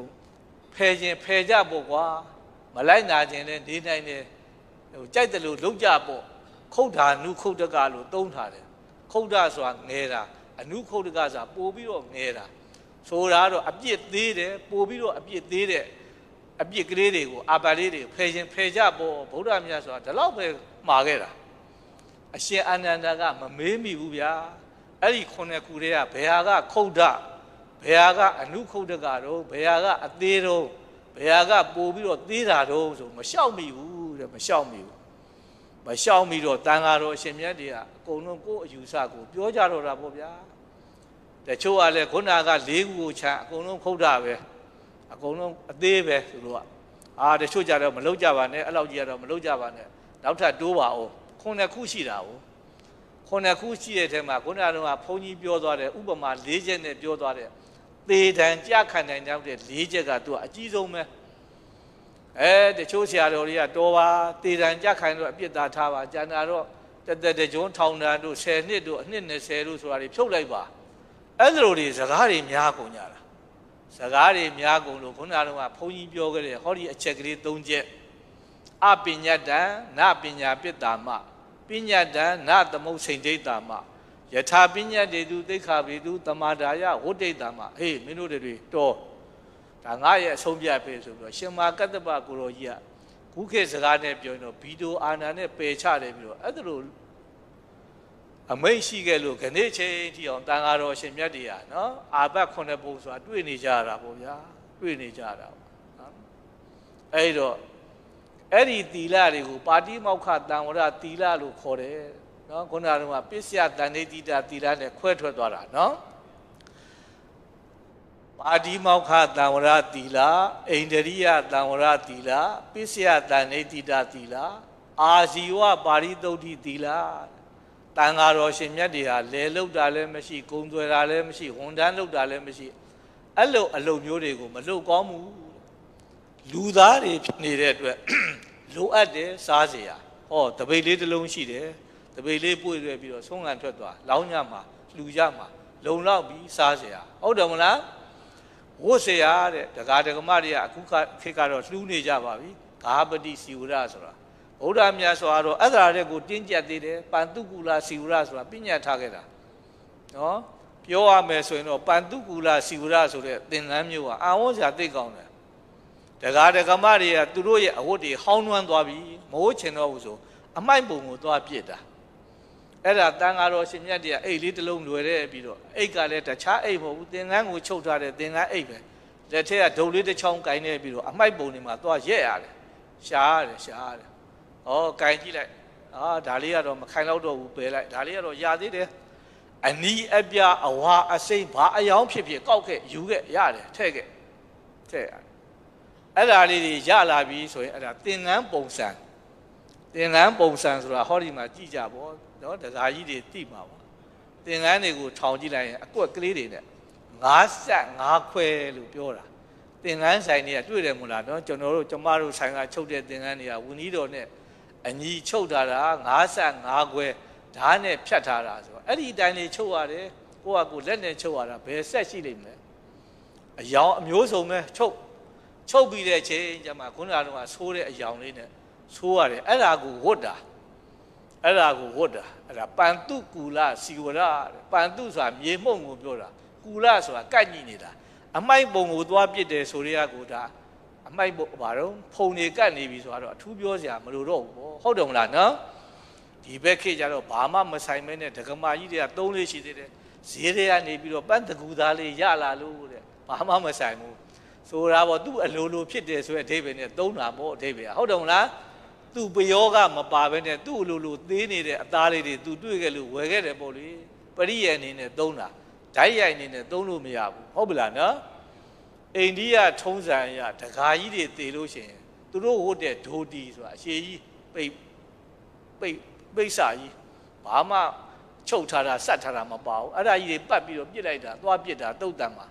[SPEAKER 1] ဖယ်ခြင်းဖယ်ကြပေါ့ကွာမလိုက်နာခြင်းလည်းနေနိုင်တယ်ဟိုကြိုက်တယ်လို့လုံးကြပေါ့ခုတ်တာနုခုတ်တကလို့သုံးထားတယ်ခုတ်တာဆိုတာငဲတာအနုခုတ်တကဆိုတာပို့ပြီးတော့ငဲတာဆိုတာတော့အပြစ်သေးတယ်ပို့ပြီးတော့အပြစ်သေးတဲ့အပြစ်ကလေးတွေကိုအာပါလေးတွေဖယ်ခြင်းဖယ်ကြပေါ့ဗုဒ္ဓမြတ်ဆိုတာဒီလောက်ပဲမှာခဲ့တာအရှင်အာနန္ဒာကမမေးမိဘူးဗျာအဲ့ဒီ9ခုတည်းကဘယ်ဟာကခုတ်တာဘယ်ဟာကအနုခုတ်တကတော့ဘယ်ဟာကအသေးတော့ဘယ်ဟာကပို့ပြီးတော့သေးတာတော့ဆိုမလျှောက်မိဘူးတဲ့မလျှောက်မိဘူးမလျှောက်မိတော့တန်ဃာတော်အရှင်မြတ်တွေကအကုန်လုံးကိုယ်အယူဆကိုပြောကြတော့တာပေါ့ဗျာတချို့ကလည်းခုနက၄ခုကိုချအကုန်လုံးခုတ်တာပဲအကုန်လုံးအသေးပဲသူတို့ကတချို့ကြတော့မလုပ်ကြပါနဲ့အဲ့လောက်ကြီးကတော့မလုပ်ကြပါနဲ့နောက်ထပ်တိုးပါအောင်9ခုရှိတာ哦9ခုရှိတဲ့ထဲမှာခုနကတော့ဘုန်းကြီးပြောသွားတယ်ဥပမာ၄ချက်နဲ့ပြောသွားတယ်သေတံကြခံနိုင်တဲ့၄ချက်ကသူကအကြီးဆုံးပဲတချို့ဆရာတော်တွေကတော်ပါသေတံကြခံတော့အပြစ်သားထားပါကျန်တာတော့တကြုံထောင်တန်းတို့10နှစ်တို့အနှစ်20တို့ဆိုတာတွေဖြုတ်လိုက်ပါအဲ့လိုတွေစကားတွေများကုန်ကြတာစကားတွေများကုန်လို့ခုနကတော့ဘုန်းကြီးပြောခဲ့တဲ့ဟောဒီအချက်ကလေး၃ချက်အပညတ္တံနပညာပိတ္တာမပညတ္တံနသမုတ်စိန်ဒိဋ္ဌာမယထာပညတ်တေတုသိက္ခာပေတုတမာဒါယဝဋ္ဌိတ္တာမဟေးမင်းတို့တွေတော်ဒါငါရဲ့အဆုံးပြပဲဆိုပြီးတော့ရှင်မာကတ္တပကိုရောကြီးကခုခေတ်စကားနဲ့ပြောရင်တော့ဗီဒိုအာနာနဲ့ပယ်ချတယ်ပြီးတော့အဲ့ဒါလိုအမိတ်ရှိခဲ့လို့ခဏချင်းထိအောင်တန်ဃာတော်ရှင်မြတ်တွေကနော်အာဘတ်9ပုံဆိုတာတွေ့နေကြရတာပေါ့ဗျာတွေ့နေကြတာပေါ့နော်အဲ့တော့အဲ့ဒီသီလတွေကိုပါတိမောက္ခတံဝရသီလလို့ခေါ်တယ်နော်ခုနကတော့ပစ္စယတန်ဋိတိတသီလနဲ့ခွဲထွက်သွားတာနော်ပါတိမောက္ခတံဝရသီလအိန္ဒရိယတံဝရသီလပစ္စယတန်ဋိတိတသီလအာဇီဝပါရိသုဒ္ဓိသီလတန်ဃာတော်ရှင်မြတ်တွေဟာလဲလောက်တာလည်းမရှိဂုံသွယ်တာလည်းမရှိဝန်ထမ်းလောက်တာလည်းမရှိအဲ့လိုအလုပ်မျိုးတွေကိုမလုပ်ကောင်းဘူးလူသားတွေဖြစ်နေတဲ့အတွက်လိုအပ်တယ်စားเสียဟောတပိတ်လေးတစ်လုံးရှိတယ်တပိတ်လေးပွေ့ရွယ်ပြီးတော့ဆုံးခံထွက်သွားလောင်းညမှာလူကြမှာလုံလောက်ပြီးစားเสียဟုတ်တယ်မလားဝတ်เสียတဲ့ဒကာဒကမတွေကအခုခေတ်ကတော့လှူးနေကြပါပြီဂါပတိစီဝရဆိုတာဗုဒ္ဓမြတ်စွာတော့အဲ့ဒါတွေကိုတင်းကျပ်သေးတယ်ပန္တုကူလာစီဝရဆိုတာပြညတ်ထားခဲ့တာနော်ပြောရမယ်ဆိုရင်တော့ပန္တုကူလာစီဝရဆိုတဲ့သင်္ကန်းမျိုးကအာဝဇ္ဇာသိကောင်းတယ်ဒကာဒကမတွေကသူတို့ရဲ့အဝတ်တွေဟောင်းနှွမ်းသွားပြီမဟုတ်ချင်တော့ဘူးဆိုအမိုက်ပုံကိုသွားပြစ်တာအဲ့ဒါတန်ဃာတော်ရှင်မြတ်တွေကအိတ်လေးတစ်လုံးလွယ်တဲ့ပြီးတော့အိတ်ကလည်းတခြားအိတ်မဟုတ်ဘူးသင်္ကန်းကိုချုပ်ထားတဲ့သင်္ကန်းအိတ်ပဲလက်ထက်ကဒုတ်လေးတစ်ချောင်းကင်နေပြီးတော့အမိုက်ပုံတွေမှာသွားရက်ရတယ်ရှားရတယ်ကင်ကြည့်လိုက်ဒါလေးကတော့မခိုင်တော့ဘူးပယ်လိုက်ဒါလေးကတော့ရသေးတယ်အနီးအပြအဝါအစိမ့်ဘာအယောင်ဖြစ်ကောက်ခဲ့ယူခဲ့ရတယ်ထည့်ရတယ်အဲ့ဒါလေးတွေရလာပြီဆိုရင်အဲ့ဒါသင်္ကန်းပုံစံဆိုတာဟောဒီမှာကြည့်ကြပေါ့နော်ဒကာကြီးတွေသိမှာပါသင်္ကန်းတွေကိုထောင်ကြည့်လိုက်ရင်အကွက်ကလေးတွေနဲ့55ခွဲလို့ပြောတာသင်္ကန်းဆိုင်တွေကတွေ့တယ်မို့လားနော်ကျမတို့ဆိုင်ကချုပ်တဲ့သင်္ကန်းတွေကဝင်းကြီးတော်နဲ့အညီချုပ်ထားတာ55ခွဲဓာတ်နဲ့ဖြတ်ထားတာဆိုတော့အဲ့ဒီအတိုင်းလေးချုပ်ရတယ်ကိုယ့်ကိုလက်နဲ့ချုပ်ရတာဘယ်ဆက်ရှိလိမ့်မလဲအယောင်အမျိုးစုံပဲချုပ်ပြီးတဲ့ချိန်ကျမှခုနကတော့ဆိုးတဲ့အယောင်လေးနဲ့ဆိုးရတယ်အဲ့ဒါကိုဝတ်တာအဲ့ဒါပန္တုကူလစီဝရပန္တုဆိုတာမြေမှုန့်ကိုပြောတာကူလဆိုတာကတ်ညိနေတာအမိုက်ပုံကိုသွားပစ်တယ်ဆိုရဲကဒါအမိုက်ပုံဘာတော့ဖုံနေကတ်နေပြီဆိုတော့အထူးပြောစရာမလိုတော့ဘူးပေါ့ဟုတ်တယ်မလားနော်ဒီဘက်ခေတ်ကျတော့ဘာမှမဆိုင်မဲနဲ့ဒကမာကြီးတွေက3လေးရှိသေးတယ်ဈေးတွေကနေပြီးတော့ပန်းတကူသားလေးရလာလို့တဲ့ဘာမှမဆိုင်ဘူးဆိုတာပေါ့သူ့အလိုလိုဖြစ်တယ်ဆိုတဲ့အဓိပ္ပာယ်နဲ့သုံးတာပေါ့အဓိပ္ပာယ်ဟုတ်တယ်မလားသူ့ပယောကမပါဘဲနဲ့သူ့အလိုလိုသေးနေတဲ့အသားလေးတွေသူတွေ့ခဲ့လို့ဝယ်ခဲ့တယ်ပေါ့လေပရိယေအနေနဲ့သုံးတာဓာတ်ရိုက်အနေနဲ့သုံးလို့မရဘူးဟုတ်ပြီလားနော် အိန္ဒိယထုံးစံအရတကာကြီးတွေတည်လို့ရှိရင်သူတို့ဝတ်တဲ့ဒိုတီဆိုတာအရှည်ကြီးပိတ်စာကြီးဘာမှချုပ်ထားတာစက်ထားတာမပါဘူးအဲ့ဒါကြီးတွေပတ်ပြီးတော့ပြစ်လိုက်တာသွားပြစ်တာတုတ်တန်မှာ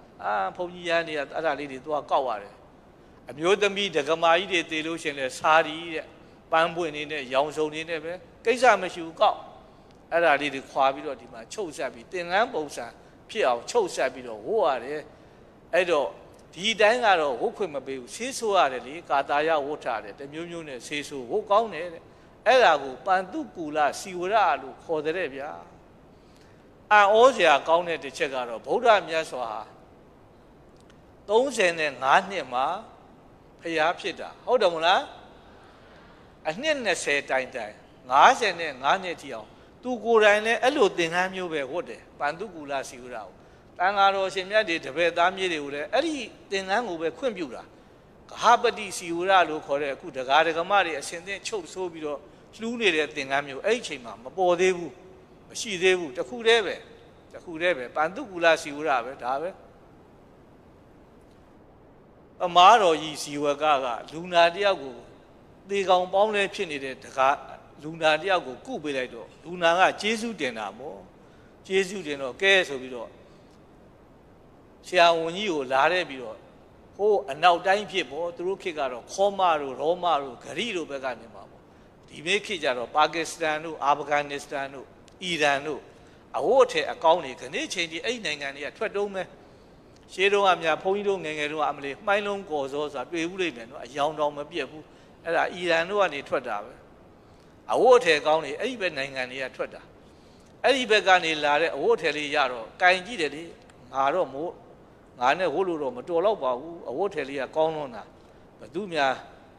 [SPEAKER 1] ဘုန်းကြီးရန်တွေကအဲ့ဒါလေးတွေသွားကောက်ရတယ်အမျိုးသမီးဒကမာကြီးတွေတည်လို့ရှိရင်လည်းစာရီတဲ့ပန်းပွင့်နေနဲ့ရောင်စုံနေနဲ့ပဲကိစ္စမရှိဘူးကောက်အဲ့ဒါလေးတွေခွာပြီးတော့ဒီမှာချုပ်ဆက်ပြီးသင်္ကန်းပုံစံဖြစ်အောင်ချုပ်ဆက်ပြီးတော့ဝတ်ရတယ်အဲ့တော့ဒီတိုင်းကတော့ဝတ်ခွင့်မပေးဘူးဆေးဆိုးရတယ်လေကာတာယဝတ်ထားတယ်တမျိုးမျိုးနဲ့ဆေးဆိုးဝတ်ကောင်းတယ်တဲ့အဲ့ဒါကိုပန္တုကူလစီဝရလို့ခေါ်တဲ့ဗျာအံ့ဩစရာကောင်းတဲ့တစ်ချက်ကတော့ဗုဒ္ဓမြတ်စွာ35နှစ်မှာဖျားဖြစ်တာဟုတ်တယ်မလားအနှစ်20တိုင်55နှစ်ထိအောင်သူကိုယ်တိုင်လည်းအဲ့လိုသင်္ကန်းမျိုးပဲဝတ်တယ်ပန္တုကူလစီဝရကိုတန်ဃာတော်ရှင်မြတ်တွေတပည့်သားမြေးတွေကိုလည်းအဲ့ဒီသင်္ကန်းကိုပဲခွင့်ပြုတာဂဟပတိစီဝရလို့ခေါ်တဲ့အခုဒကာဒကမတွေအစဉ်သင့်ချုပ်ဆိုးပြီးတော့လှူးနေတဲ့သင်္ကန်းမျိုးအဲ့ဒီအချိန်မှာမပေါ်သေးဘူးမရှိသေးဘူးတခုတည်းပဲပန္တုကူလစီဝရပဲဒါပဲအမားတော်ကြီးစီဝကလူနာတယောက်ကိုသေကောင်ပေါင်းလဲဖြစ်နေတဲ့ဒကာလူနာတယောက်ကိုကုပေးလိုက်တော့လူနာကကျေးဇူးတင်တာပေါ့ကျေးဇူးတင်တော့ကဲဆိုပြီးတော့ဆရာဝန်ကြီးကိုလာတဲ့ပြီးတော့ဟိုးအနောက်တိုင်းဖြစ်ပေါ့သူတို့ခေတ်ကတော့ခေါမတို့ရောမတို့ဂရိတို့ဘက်ကနေမှာပေါ့ဒီမေခေတ်ကျတော့ပါကစ္စတန်တို့အာဖဂန်နစ္စတန်တို့အီရန်တို့အဝတ်အထည်အကောင်းတွေခဏချိန်ကြီးအဲ့နိုင်ငံတွေကထွက်တုံးမယ်ရှေးတုန်းကများဘုန်းကြီးတို့ငယ်ငယ်တုန်းကအမလေးမှိုင်းလုံးကော်စောဆိုတာတွေ့ဘူးလိမ့်မယ်နော်အယောင်တောင်မပြတ်ဘူးအဲ့ဒါအီရန်တို့ကနေထွက်တာပဲအဝတ်အထည်ကောင်းတွေအဲ့ဒီဘက်နိုင်ငံတွေကထွက်တာအဲ့ဒီဘက်ကနေလာတဲ့အဝတ်အထည်လေးရတော့ကင်ကြည့်တယ်လေငါတော့မို့ငါနဲ့ဝတ်လို့တော့မတော်တော့ပါဘူးအဝတ်ထည်လေးကကောင်းတော့တာဘသူများ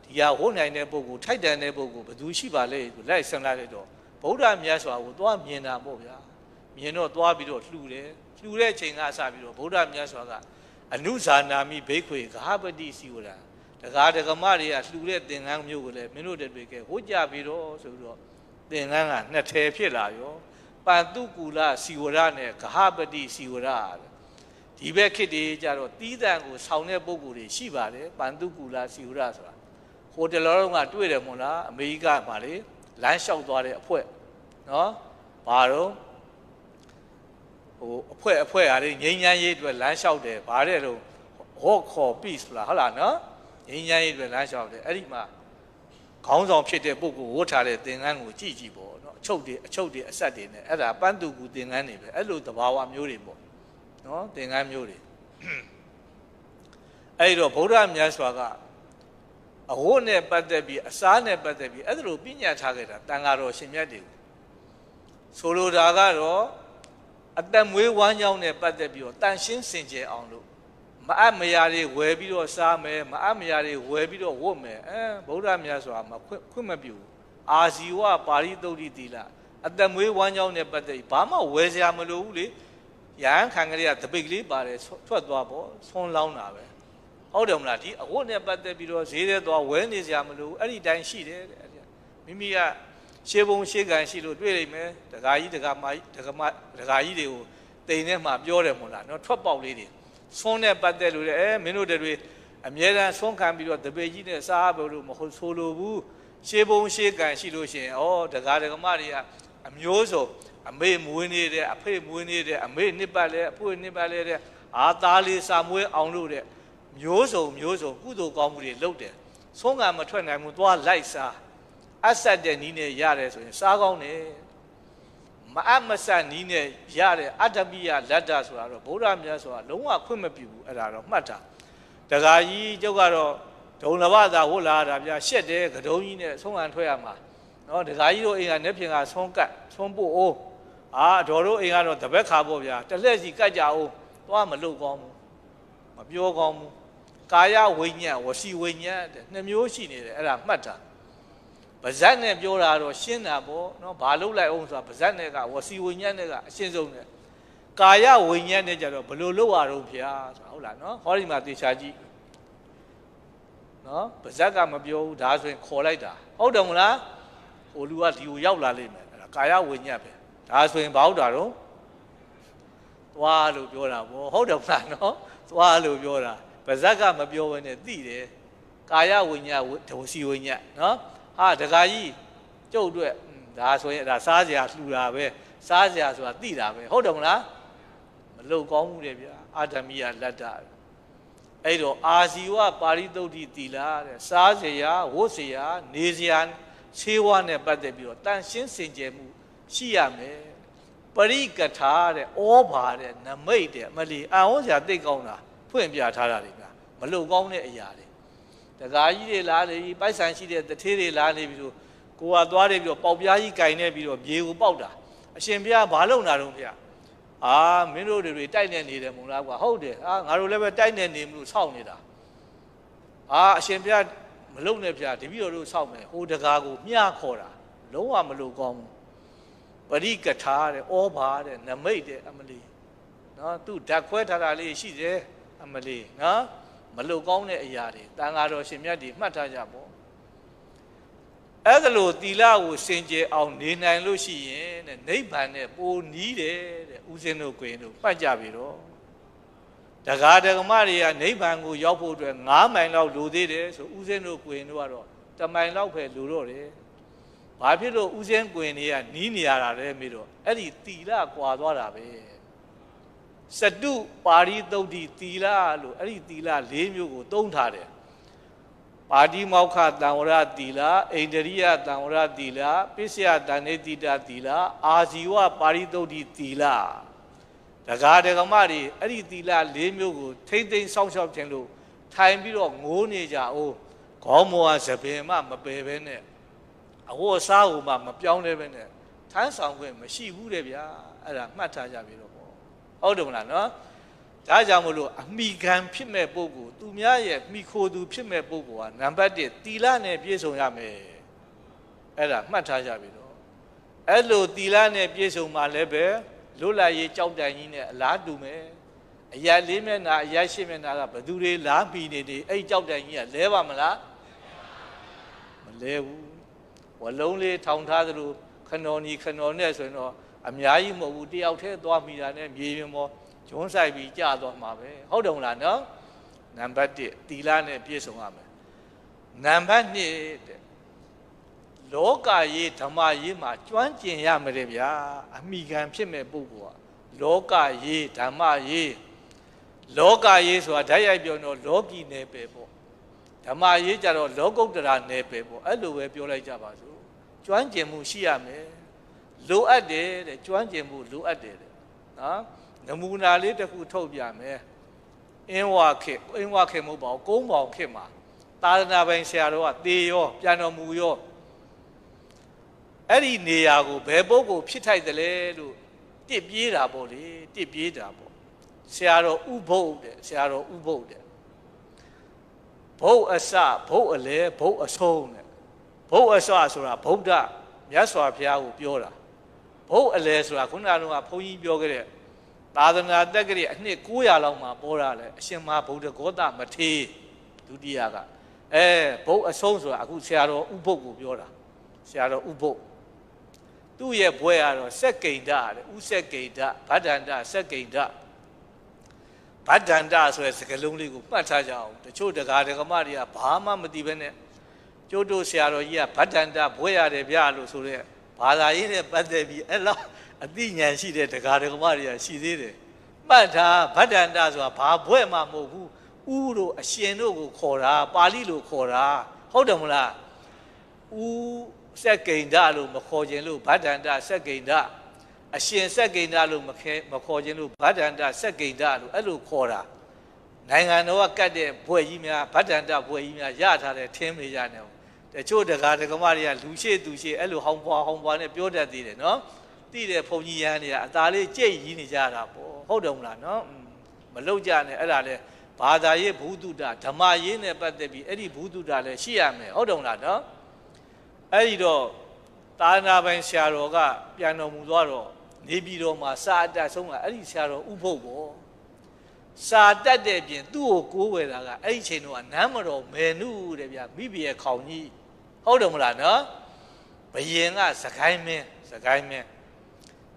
[SPEAKER 1] ဒီဟာဝတ်နိုင်တဲ့ပုဂ္ဂိုလ်ထိုက်တန်တဲ့ပုဂ္ဂိုလ်ဘသူရှိပါလဲလိုက်ဆန်းလိုက်တော့ဗုဒ္ဓမြတ်စွာကိုသွားမြင်တာပေါ့ဗျာမြင်တော့သွားပြီးတော့လှူတဲ့ချိန်ကစပြီးတော့ဗုဒ္ဓမြတ်စွာကအနုဇာနာမိဘိက္ခွေဂဟပတိစီဝရဒကာဒကမတွေကလှူတဲ့သင်္ကန်းမျိုးကိုလည်းမင်းတို့တွေကဝတ်ကြပြီးတော့ဆိုပြီးတော့သင်္ကန်းကနှစ်ထည်ဖြစ်လာရောပန္တုကူလစီဝရနဲ့ဂဟပတိစီဝရဒီဘက်ခေတ်တွေကြတော့တီးတန်ကိုဆောင်းတဲ့ပုံကိုယ်တွေရှိပါတယ်ပန္တုကူလစီဝရဆိုတာဟိုတလောလုံးကတွေ့တယ်မို့လားအမေရိကမှာလေလမ်းလျှောက်သွားတဲ့အဖွဲ့နော်ဘာတော့ဟိုအဖွဲ့ဟာလေငိမ့်ချမ်းရေးအတွက်လမ်းလျှောက်တယ်ဘာတဲ့တော့ hawk for peace လားဟုတ်လားနော်ငိမ့်ချမ်းရေးအတွက်လမ်းလျှောက်တယ်အဲ့ဒီမှာခေါင်းဆောင်ဖြစ်တဲ့ပုဂ္ဂိုလ်ဝတ်ထားတဲ့သင်္ကန်းကိုကြည့်ပေါ့နော်အချုပ်တွေအဆက်တွေနဲ့အဲ့ဒါပန်းသူကူသင်္ကန်းတွေပဲအဲ့လိုသဘာဝမျိုးတွေပေါ့နော်သင်္ကန်းမျိုးတွေအဲ့တော့ဗုဒ္ဓမြတ်စွာကအဝတ်နဲ့ပတ်သက်ပြီးအစားနဲ့ပတ်သက်ပြီးအဲ့ဒါလိုပြညတ်ထားခဲ့တာတန်ဃာတော်ရှင်မြတ်တွေကိုဆိုလိုတာကတော့အသက်မွေးဝမ်းကြောင်းနဲ့ပတ်သက်ပြီးတော့တန်ရှင်းစင်ကြယ်အောင်လို့မအပ်မရာတွေဝယ်ပြီးတော့စားမယ်မအပ်မရာတွေဝယ်ပြီးတော့ဝတ်မယ်ဗုဒ္ဓမြတ်စွာမခွင့်မပြုအာဇီဝပါရိသုဒ္ဓိသီလအသက်မွေးဝမ်းကြောင်းနဲ့ပတ်သက်ပြီးဘာမှဝယ်စရာမလိုဘူးလေရဟန်းခံကလေးကတပိတ်ကလေးပါတယ်ထွက်သွားပေါ့ဆွန်းလောင်းတာပဲဟုတ်တယ်မလားဒီအဝတ်နဲ့ပတ်သက်ပြီးတော့ဈေးထဲသွားဝယ်နေစရာမလိုဘူးအဲ့ဒီတိုင်းရှိတယ်တဲ့မိမိကရှေးဘုံရှေးကန်ရှိလို့တွေ့လိမ့်မယ်ဒကာကြီးဒကာမကြီးဒကာကြီးတွေကိုတိမ်ထဲမှာပြောတယ်မို့လားနော်ထွက်ပေါက်လေးတွေဆွန်းနဲ့ပတ်သက်လို့မင်းတို့တွေအမြဲတမ်းဆွန်းခံပြီးတော့တပေကြီးနဲ့စားဖို့လို့မဟုတ်ဆိုလိုဘူးရှေးဘုံရှေးကန်ရှိလို့ရှိရင်ဒကာဒကမတွေကအမျိုးစုံအမေမွေးနေတဲ့အဖေမွေးနေတဲ့အမေနှစ်ပတ်လဲအဖွေနှစ်ပတ်လဲတဲ့အာသားလေးစာမွေးအောင်လို့တဲ့မျိုးစုံကုသိုလ်ကောင်းမှုတွေလုပ်တယ်ဆုံးကမထွက်နိုင်ဘူးသွားလိုက်စားအဆက်တဲ့နီးနဲ့ရတယ်ဆိုရင်စားကောင်းတယ်မအပ်မဆက်နီးနဲ့ရတယ်အတ္တပိယလက်တာဆိုတာတော့ဗုဒ္ဓမြတ်စွာလုံးဝခွင့်မပြုဘူးအဲ့ဒါတော့မှတ်တာဒကာကြီးကျုပ်ကတော့ဒုံလဘသာဝတ်လာတာဗျာရှက်တယ်ကတုံးကြီးနဲ့ဆုံးခံထွက်ရမှာနော်ဒကာကြီးတို့အိမ်ကလက်ဖြင်ကဆုံးကတ်ဆုံးပို့အိုးတော်တို့အိမ်ကတော့တပည့်ခါပေါ့ဗျာတလက်စီကတ်ကြအောင်သွားမလုတ်ကောင်းဘူးမပြောကောင်းဘူးကာယဝိညာဉ်ဝစီဝိညာဉ်တဲ့နှစ်မျိုးရှိနေတယ်အဲ့ဒါမှတ်တာပါဇက်နဲ့ပြောတာတော့ရှင်းတာပေါ့နော်ဘာလို့လိုက်အောင်ဆိုတာပါဇက်နဲ့ကဝစီဝိညာဉ်နဲ့ကအရှင်းဆုံးတယ်ကာယဝိညာဉ်နဲ့ကြတော့ဘလို့လောက်ရတော့ဗျာဆိုတာဟုတ်လားနော်ဟောဒီမှာသေချာကြည့်နော်ပါဇက်ကမပြောဘူးဒါဆိုရင်ခေါ်လိုက်တာဟုတ်တယ်မလားဟိုလူကဒီကိုရောက်လာလိမ့်မယ်အဲ့ဒါကာယဝိညာဉ်ပဲဒါဆိုရင်ဘာဟုတ်တာတော့သွားလို့ပြောတာပေါ့ဟုတ်တယ်မလားနော်သွားလို့ပြောတာပါ ဇက်ကမပြောဘဲနဲ့သိတယ်ကာယဝိညာဉ်ဒဝစီဝိညာဉ်နော်ဟာတခါကြီးကျုပ်အတွက်ဒါဆိုရင်ဒါစားစရာလှူတာပဲစားစရာဆိုတာသိတာပဲဟုတ်တယ်မလားမလုံကောင်းမှုတယ်ဗျာအာဓမိယလတ္တအဲ့တော့အာဇီဝပါရိသုဒ္ဓိသီလတဲ့စားစရာဝတ်စရာနေစရာဆေးဝါးနဲ့ပတ်သက်ပြီးတော့တန်ရှင်းစင်ကြယ်မှုရှိရမယ်ပရိကထာတဲ့ဩဘာတဲ့နမိတ်တဲ့အမလီအံ့ဩစရာသိကောင်းတာဖွင့်ပြထားတာတွေဗျာမလုံကောင်းတဲ့အရာတွေတကားကြီးတွေလာနေပြီးပိုက်ဆံရှိတဲ့တထေးတွေလာနေပြီးတော့ကိုကသွားတယ်ပြီးတော့ပေါက်ပြားကြီးကင်နေပြီးတော့မြေကိုပေါက်တာအရှင်ဘုရားဘာလုပ်တာတော့ဘုရားအာမင်းတို့တွေတိုက်နေနေတယ်မလားကွာဟုတ်တယ်အာငါတို့လည်းပဲတိုက်နေနေမလို့စောင့်နေတာအာအရှင်ဘုရားမလုံနဲ့ဘုရားတပည့်တော်တို့စောင့်မယ်ဟိုတကားကိုမျှခေါ်တာလုံးဝမလုံကောင်းဘူးပရိကထာတဲ့ဩဘာတဲ့နမိတ်တဲ့အမလီနော်သူဓာတ်ခွဲထားတာလေးရှိတယ်အမလီနော်မလုံကောင်းတဲ့အရာတွေတန်ဃာတော်ရှင်မြတ်တွေမှတ်ထားကြပေါ့အဲ့ဒါလို့သီလကိုစင်ကြယ်အောင်နေနိုင်လို့ရှိရင်တဲ့နိဗ္ဗာန်နဲ့ပိုနီးတယ်တဲ့ဦးဇင်းတို့ကိုရင်တို့ပတ်ကြပြီတော့တက္ကဒကမတွေကနိဗ္ဗာန်ကိုရောက်ဖို့အတွက်9မိုင်လောက်လိုသေးတယ်ဆိုဦးဇင်းတို့ကိုရင်တို့ကတော့10မိုင်လောက်ပဲလိုတော့တယ်ဘာဖြစ်လို့ဦးဇင်းကိုရင်တွေကနီးနေရတာလဲမေးတော့အဲ့ဒီသီလကွာသွားတာပဲစတုပါရိသုဒ္ဓိသီလလို့အဲ့ဒီသီလ၄မျိုးကိုသုံးထားတယ်ပါတိမောက္ခတံဝရသီလအိန္ဒရိယတံဝရသီလပိစ္ဆယတဏိတိတသီလအာဇီဝပါရိသုဒ္ဓိသီလဒကာဒကမတွေအဲ့ဒီသီလ၄မျိုးကိုထိမ့်သိမ်းစောင့်ရှောက်ခြင်းလို့ထိုင်ပြီးတော့ငိုးနေကြအိုးခေါင်းမောကသပင်မှမပယ်ပဲနဲ့အဝတ်အစားကိုမှမပြောင်းလဲပဲနဲ့ထမ်းဆောင်ခွင့်မရှိဘူးတဲ့ဗျာအဲ့ဒါမှတ်ထားကြပြီတော့ပေါ့ဟုတ်တယ်မလားနော်ဒါကြောင့်မလို့အမိခံဖြစ်မဲ့ပုဂ္ဂိုလ်သူများရဲ့မိခိုသူဖြစ်မဲ့ပုဂ္ဂိုလ်ကနံပါတ်1သီလနဲ့ပြည့်စုံရမယ်အဲ့ဒါမှတ်ထားကြပြီတော့အဲ့လိုသီလနဲ့ပြည့်စုံမှလည်းပဲလွတ်လပ်ရေးကြောက်တိုင်ကြီးနဲ့အလားတူမယ်အရာလေးမျက်နှာအရာရှင်းမျက်နှာကဘသူတွေလားပြီးနေတယ်အဲ့ကြောက်တိုင်ကြီးကလဲပါမလားမလဲဘူးဝလုံးလေးထောင်ထားသလိုခနော်နီခနော်နဲ့ဆိုရင်တော့အများကြီးမဟုတ်ဘူးတယောက်တည်းသွားမိတာနဲ့မြေပြင်ပေါ်ဂျွန်းဆိုင်ပြီးကြာသွားမှာပဲဟုတ်တယ်မလားနော်နံပါတ်1သီလနဲ့ပြည့်စုံရမယ်နံပါတ်2တဲ့လောကရေးဓမ္မရေးမှာကျွမ်းကျင်ရမယ်တဲ့ဗျာအမိခံဖြစ်မဲ့ပုဂ္ဂိုလ်ကလောကရေးဓမ္မရေးလောကရေးဆိုတာဓာတ်ရိုက်ပြောတော့လောကီနယ်ပယ်ပေါ့ဓမ္မရေးကြတော့လောကုတ္တရာနယ်ပယ်ပေါ့အဲ့လိုပဲပြောလိုက်ကြပါစို့ကျွမ်းကျင်မှုရှိရမယ်လိုအပ်တယ်တဲ့ကျွမ်းကျင်မှုလိုအပ်တယ်တဲ့နော်နမူနာလေးတစ်ခုထုတ်ပြမယ်အင်းဝခေမဟုတ်ပါဘူးကုန်းပေါင်ခေမှာသာသနာပိုင်ဆရာတော်ကသေရောပြန်တော်မူရောအဲ့ဒီနေရာကိုဘယ်ပုဂ္ဂိုလ်ဖြစ်ထိုက်တယ်လဲလို့တစ်ပြေးတာပေါ့လေတစ်ပြေးတာပေါ့ဆရာတော်ဥပုပ်တဲ့ဆရာတော်ဥပုပ်တဲ့ဘုတ်အစဘုတ်အလဲဘုတ်အဆုံးတဲ့ဘုတ်အစဆိုတာဗုဒ္ဓမြတ်စွာဘုရားကိုပြောတာဘုတ်အလဲဆိုတာခုနကဘုန်းကြီးပြောခဲ့တဲ့သာသနာတက္ကရာအနှစ်900လောက်မှာပေါ်လာတယ်အရှင်မဗုဒ္ဓဂေါတမထေရဒုတိယကဘုတ်အဆုံးဆိုတာအခုဆရာတော်ဥပုပ်ကိုပြောတာဆရာတော်ဥပုပ်သူ့ရဲ့ဘွဲကတော့စက်ကိန္ဒတဲ့ဥစက်ကိန္ဒဗဒ္ဒန္တစက်ကိန္ဒဗဒ္ဒန္တဆိုတဲ့စကားလုံးလေးကိုမှတ်ထားကြအောင်တချို့ဒကာဒကမတွေကဘာမှမသိဘဲနဲ့ကျိုးတို့ဆရာတော်ကြီးကဗဒ္ဒန္တဘွဲရတယ်ဗျာလို့ဆိုတဲ့ဘာသာရေးနဲ့ပတ်သက်ပြီးအဲ့လောက်အသိဉာဏ်ရှိတဲ့ဒကာဒကမတွေကရှိသေးတယ်မှတ်ထားဗဒ္ဒန္တဆိုတာဘာဘွဲမှမဟုတ်ဘူးဥတို့အရှင်တို့ကိုခေါ်တာပါဠိလိုခေါ်တာဟုတ်တယ်မလားဥစက်ကိန္ဒလို့မခေါ်ခြင်းလို့ဗဒ္ဒန္တစက်ကိန္ဒအရှင်စက်ကိန္ဒလို့မခေါ်ခြင်းလို့ဗဒ္ဒန္တစက်ကိန္ဒလို့အဲ့လိုခေါ်တာနိုင်ငံတော်ကကတ်တဲ့ဘွဲကြီးများဗဒ္ဒန္တဘွဲကြီးများရထားတဲ့ထင်းမေရနေအောင်တချို့ဒကာဒကမတွေကလူရှိသူရှိအဲ့လိုဟောင်းပွားနဲ့ပြောတတ်သေးတယ်နော်တိတဲ့ဘုံကြီးရန်တွေကအသာလေးကြိတ်ရင်းနေကြတာပေါ့ဟုတ်တယ်မလားနော်မလောက်ကြနဲ့အဲ့ဒါလဲဘာသာရေးဘုဒ္ဓဓမ္မရေးနဲ့ပတ်သက်ပြီးအဲ့ဒီဘုဒ္ဓလည်းရှိရမယ်ဟုတ်တယ်မလားနော်အဲ့ဒီတော့သာသနာပိုင်ဆရာတော်ကပြန်တော်မူသွားတော့နေပြည်တော်မှာစာအတတ်ဆုံးကအဲ့ဒီဆရာတော်ဥပုပ်ပေါ့စာတတ်တဲ့ပြင်သူ့ကိုကိုးဝယ်တာကအဲ့ဒီချိန်တော့နမ်းမတော်မေနုတဲ့ဗျမိဘရဲ့ခေါင်ကြီးဟုတ်တယ်မလားနော်ဘယင်ကစကိုင်းမင်း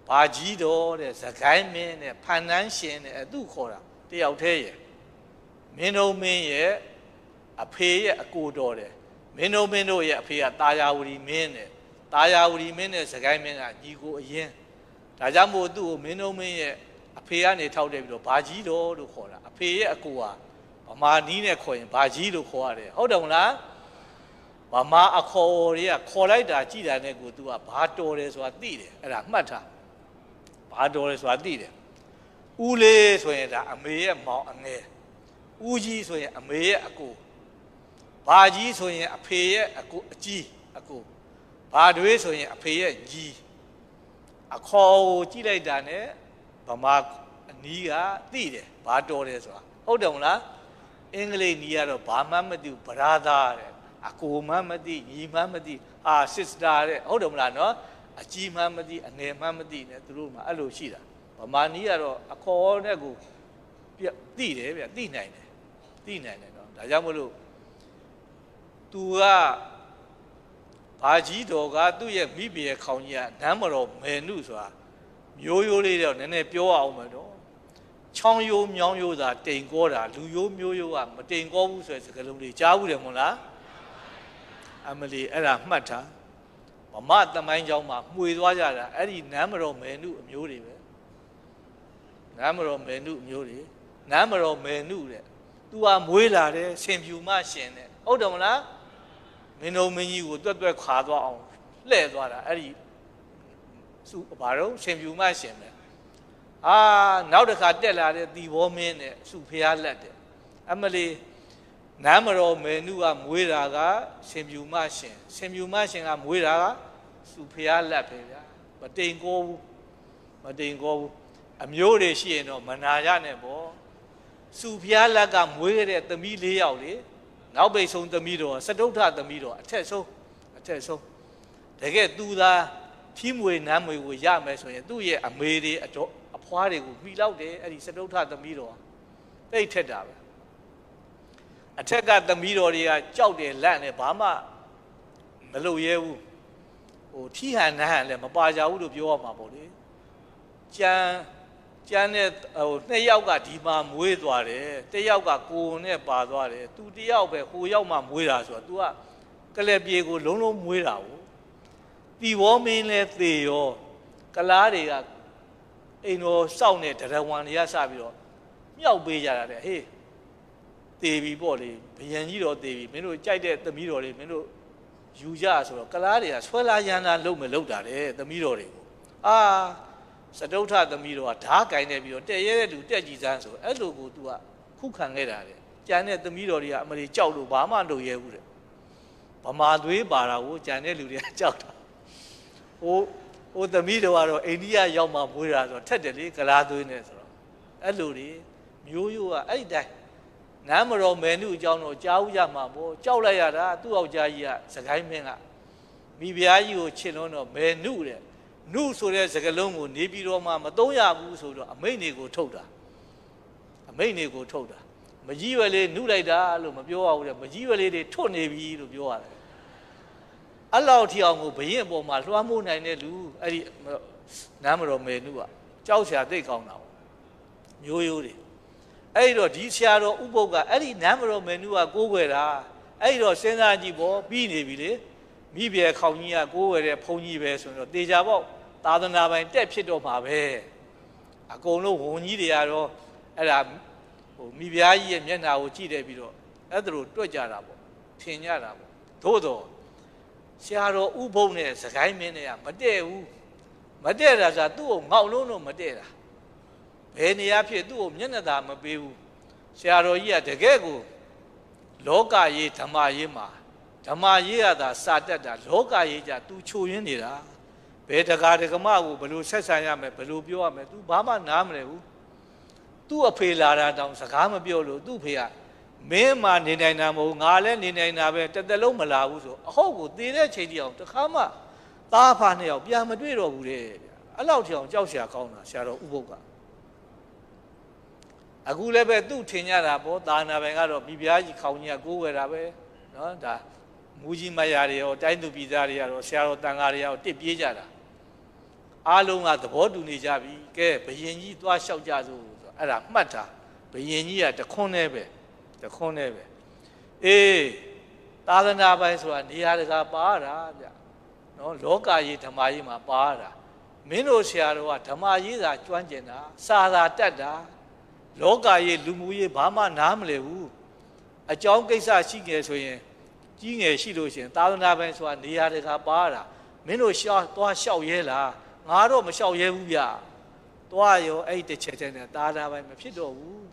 [SPEAKER 1] ဘာကြီးတော်တဲ့စကိုင်းမင်းနဲ့ဖန်နှန်းရှင်တဲ့သူ့ခေါ်တာတယောက်တည်းရဲ့ မင်းတို့မင်းရဲ့အဖေရဲ့အကိုတော်တယ်မင်းတို့ရဲ့အဖေကတာယာဝတီမင်းနဲ့တာယာဝတီမင်းနဲ့စကိုင်းမင်းကညီကိုအရင်ဒါကြောင့်မို့သူ့ကိုမင်းတို့မင်းရဲ့အဖေကနေထောက်တယ်ပြီးတော့ဘာကြီးတော်လို့ခေါ်တာအဖေရဲ့အကိုကဗမာနီးနဲ့ခေါ်ရင်ဘာကြီးလို့ခေါ်ရတယ်ဟုတ်တယ်မလားဗမာအခေါ်တွေကခေါ်လိုက်တာကြည်တာနဲ့ကိုသူကဘာတော်တယ်ဆိုတာသိတယ်အဲ့ဒါမှတ်ထားဘာတော်တယ်ဆိုတာသိတယ်ဦးလေးဆိုရင်ဒါအမေရဲ့မောင်အငယ်ဦးကြီးဆိုရင်အမေရဲ့အကိုဘာကြီးဆိုရင်အဖေရဲ့အကိုအကြီးအကိုဘာတွေဆိုရင်အဖေရဲ့ကြီးအခေါ်ကိုကြည့်လိုက်တာနဲ့ဗမာအနီးကသိတယ်ဘာတော်တယ်ဆိုတာဟုတ်တယ်မလားအင်္ဂလိပ်နီးကတော့ဘာမှမသိဘူးဗရာသာတဲ့အကိုမှမသိညီမှမသိစစ်စတာတဲ့ဟုတ်တယ်မလားနော်အကြီးမှမသိအငယ်မှမသိနဲ့သူတို့မှအဲ့လိုရှိတာဗမာနီးကတော့အခေါ်နဲ့ကိုသိတယ်ဗျသိနိုင်တယ်နော်ဒါကြောင့်မလို့သူကဘာကြီးတော်ကသူ့ရဲ့မိဘရဲ့ခေါင်းကြီးကနမ်းမတော်မယ်နုဆိုတာမျိုးရိုးလေးတော့နည်းနည်းပြောအောင်မယ်တော့ချောင်းရိုးမြောင်းရိုးသာတိမ်ကောတာလူရိုးမျိုးရိုးကမတိမ်ကောဘူးဆိုတဲ့စကားလုံးတွေကြားဘူးတယ်မဟုတ်လားအမလီအဲ့ဒါမှတ်ထားဗမာသမိုင်းကြောင်းမှာမှွေသွားကြတာအဲ့ဒီနမ်းမတော်မယ်နုအမျိုးတွေပဲနမ်းမတော်မယ်နုအမျိုးတွေနမ်းမတော်မယ်နုတဲ့သူကမွေးလာတယ်ဆင်ဖြူမရှင်တဲ့ဟုတ်တယ်မလားမင်းတို့မင်းကြီးကိုတွက်ခါသွားအောင်လှည့်သွားတာအဲ့ဒီစုဘာတော့ဆင်ဖြူမရှင်ပဲနောက်တစ်ခါတက်လာတဲ့တီဘောမင်းနဲ့စုဖျားလက်တယ်အမလီနမ်းမတော်မယ်နုကမွေးတာကဆင်ဖြူမရှင်ကမွေးတာကစုဖျားလက်ပဲဗျာမတိမ်ကောဘူးအမျိုးတွေရှိရင်တော့မနာရနဲ့ပေါ့စုဖျားလက်ကမွေးတဲ့သမီး၄ယောက်လေနောက်ပိတ်ဆုံးသမီးတော်စတုထသမီးတော်အထက်ဆုံးတကယ်သူသာဖြီးမွေနမ်းမွေကိုရမယ်ဆိုရင်သူ့ရဲ့အမေတွေအဖွားတွေကိုမိလောက်တယ်အဲ့ဒီစတုထသမီးတော်တိတ်ထက်တာပဲအထက်ကသမီးတော်တွေကကြောက်တယ်လန့်တယ်ဘာမှမလုပ်ရဲဘူးထီဟန်နန်းဟန်လည်းမပါကြဘူးလို့ပြောရမှာပေါ့လေကျန်တဲ့နှစ်ယောက်ကဒီမှာမွေးသွားတယ်တစ်ယောက်ကကိုယ်နဲ့ပါသွားတယ်သူတစ်ယောက်ပဲဟိုရောက်မှမွေးတာဆိုတော့ तू ကကလက်ပြေကိုလုံးမွေးတာကိုတီဘောမင်းလဲသေရောကလားတွေကအိမ်တော်စောင့်တဲ့ဒရဝံတွေကစပြီးတော့မြောက်ပေးကြတာတဲ့ဟေးသေပြီပေါ့လေဘယံကြီးတော်သေပြီမင်းတို့ကြိုက်တဲ့သမီးတော်တွေမင်းတို့ယူကြဆိုတော့ကလားတွေကဆွဲလာရန်လာလုပ်တာတဲ့သမီးတော်တွေကိုစတုထသမီးတော်ကဓာတ်ကင်နေပြီးတော့တက်ရဲတဲ့လူတက်ကြည်စမ်းဆိုအဲ့လိုကို तू ကခုခံခဲ့တာတဲ့ကြံတဲ့သမီးတော်တွေကအမလီကြောက်လို့ဘာမှလုပ်ရဲဘူးတဲ့ဗမာသွေးပါတာကိုကြံတဲ့လူတွေကကြောက်တာဟိုသမီးတော်ကတော့အိန္ဒိယရောက်မှမွေးတာဆိုတော့ထက်တယ်လေကလားသွေးနဲ့ဆိုတော့အဲ့လိုတွေမျိုးရိုးကအဲ့ဒီတိုင်းနမ်းမတော်မယ်နုအကြောင်းတော့ကြားဦးရမှာပေါ့ကြောက်လိုက်ရတာသူ့ယောက်ျားကြီးကစကိုင်းမင်းကမိဖုရားကြီးကိုချစ်လွန်းတော့မယ်နုတဲ့နုဆိုတဲ့စကားလုံးကိုနေပြီးတော့မှမသုံးရဘူးဆိုတော့အမိန့်တွေကိုထုတ်တာမကြီးရွယ်လေးနုလိုက်တာလို့မပြောရဘူးတဲ့မကြီးရွယ်လေးတွေထွတ်နေပြီလို့ပြောရတယ်အဲ့လောက်ထီအောင်ကိုဘရင်အပေါ်မှာလွှမ်းမိုးနိုင်တဲ့လူအဲ့ဒီနမ်းမတော်မယ်နုကကြောက်စရာသိကောင်းတာပေါ့မျိုးရိုးတွေအဲ့ဒီတော့ဒီဆရာတော်ဥပုပ်ကအဲ့ဒီနမ်းမတော်မယ်နုကကိုးကွယ်တာအဲ့ဒီတော့စဉ်းစားကြည့်ပေါ့ပြီးနေပြီလေမိဘခေါင်းကြီးကကိုးဝယ်တဲ့ဘုန်းကြီးပဲဆိုတော့တေချာပေါ့သာသနာပိုင်တက်ဖြစ်တော့မှာပဲအကုန်လုံးဝန်ကြီးတွေကတော့အဲ့ဒါမိဖုရားကြီးရဲ့မျက်နှာကိုကြည့်တယ်ပြီးတော့အဲ့ဒါလိုတွက်ကြတာပေါ့ထင်ကြတာပေါ့သို့တော့ဆရာတော်ဥပုပ်နဲ့စကိုင်းမင်းနဲ့ကမတည့်ဘူးမတည့်တာဆိုသူ့ကိုငေါက်လုံးတော့မတည့်တာဘယ်နေရာဖြစ်သူ့ကိုမျက်နှာသာမပေးဘူးဆရာတော်ကြီးကတကယ်ကိုလောကရေးဓမ္မရေးမှာဓမ္မရေးရတာစာတတ်တာလောကရေးကြ तू ချိုရင်းနေတာဘယ်တကားတကမကိုဘယ်လိုဆက်ဆံရမယ်ဘယ်လိုပြောရမယ် तू ဘာမှနားမလဲဘူးသူ့အဖေလာတာတောင်စကားမပြောလို့သူ့ဖေကမင်းမှနေနိုင်တာမဟုတ်ငါလည်းနေနိုင်တာပဲတစ်သက်လုံးမလာဘူးဆိုအဟုတ်ကိုသေတဲ့ချိန်တည်းအောင်တခါမှသားဖာနှစ်ယောက်ပြန်မတွေ့တော့ဘူးတဲ့အဲ့လောက်ထီအောင်ကြောက်စရာကောင်းတာဆရာတော်ဥပုပ်ကအခုလည်းပဲသူ့ထင်ကြတာပေါ့သာနာပိုင်ကတော့မိဖုရားကြီးခေါင်းကြီးကကိုးဝယ်တာပဲနော်ဒါမူကြီးမယားတွေရောတိုင်းသူပြည်သားတွေကတော့ဆရာတော်တန်ဃာတွေရောတစ်ပြေးကြတာအားလုံးကသဘောတူနေကြပြီကဲဘယင်ကြီးသွားလျှောက်ကြစို့ဆိုအဲ့ဒါမှတ်တာဘယင်ကြီးကတခွန်းနဲ့ပဲ တခွန်းနဲ့ပဲအေးသာသနာပိုင်းဆိုတာနေရာတကာပါတာဗျနော်လောကကြီးဓမ္မကြီးမှာပါတာမင်းတို့ဆရာတော်ကဓမ္မကြီးသာကျွမ်းကျင်တာစာသာတတ်တာလောကကြီးလူမှုရေးဘာမှနားမလည်ဘူးအကြောင်းကိစ္စရှိငယ်ဆိုရင်ကြီးငယ်ရှိလို့ရှင်သာသနာပိုင်းဆိုတာနေရာတကာပါတာမင်းတို့သွားလျှောက်ရဲလားငါတော့မလျှောက်ရဲဘူးဗျသွားရောအဲ့ဒီတစ်ချက်တည်းနဲ့သာသနာပိုင်းမဖြစ်တော့ဘူး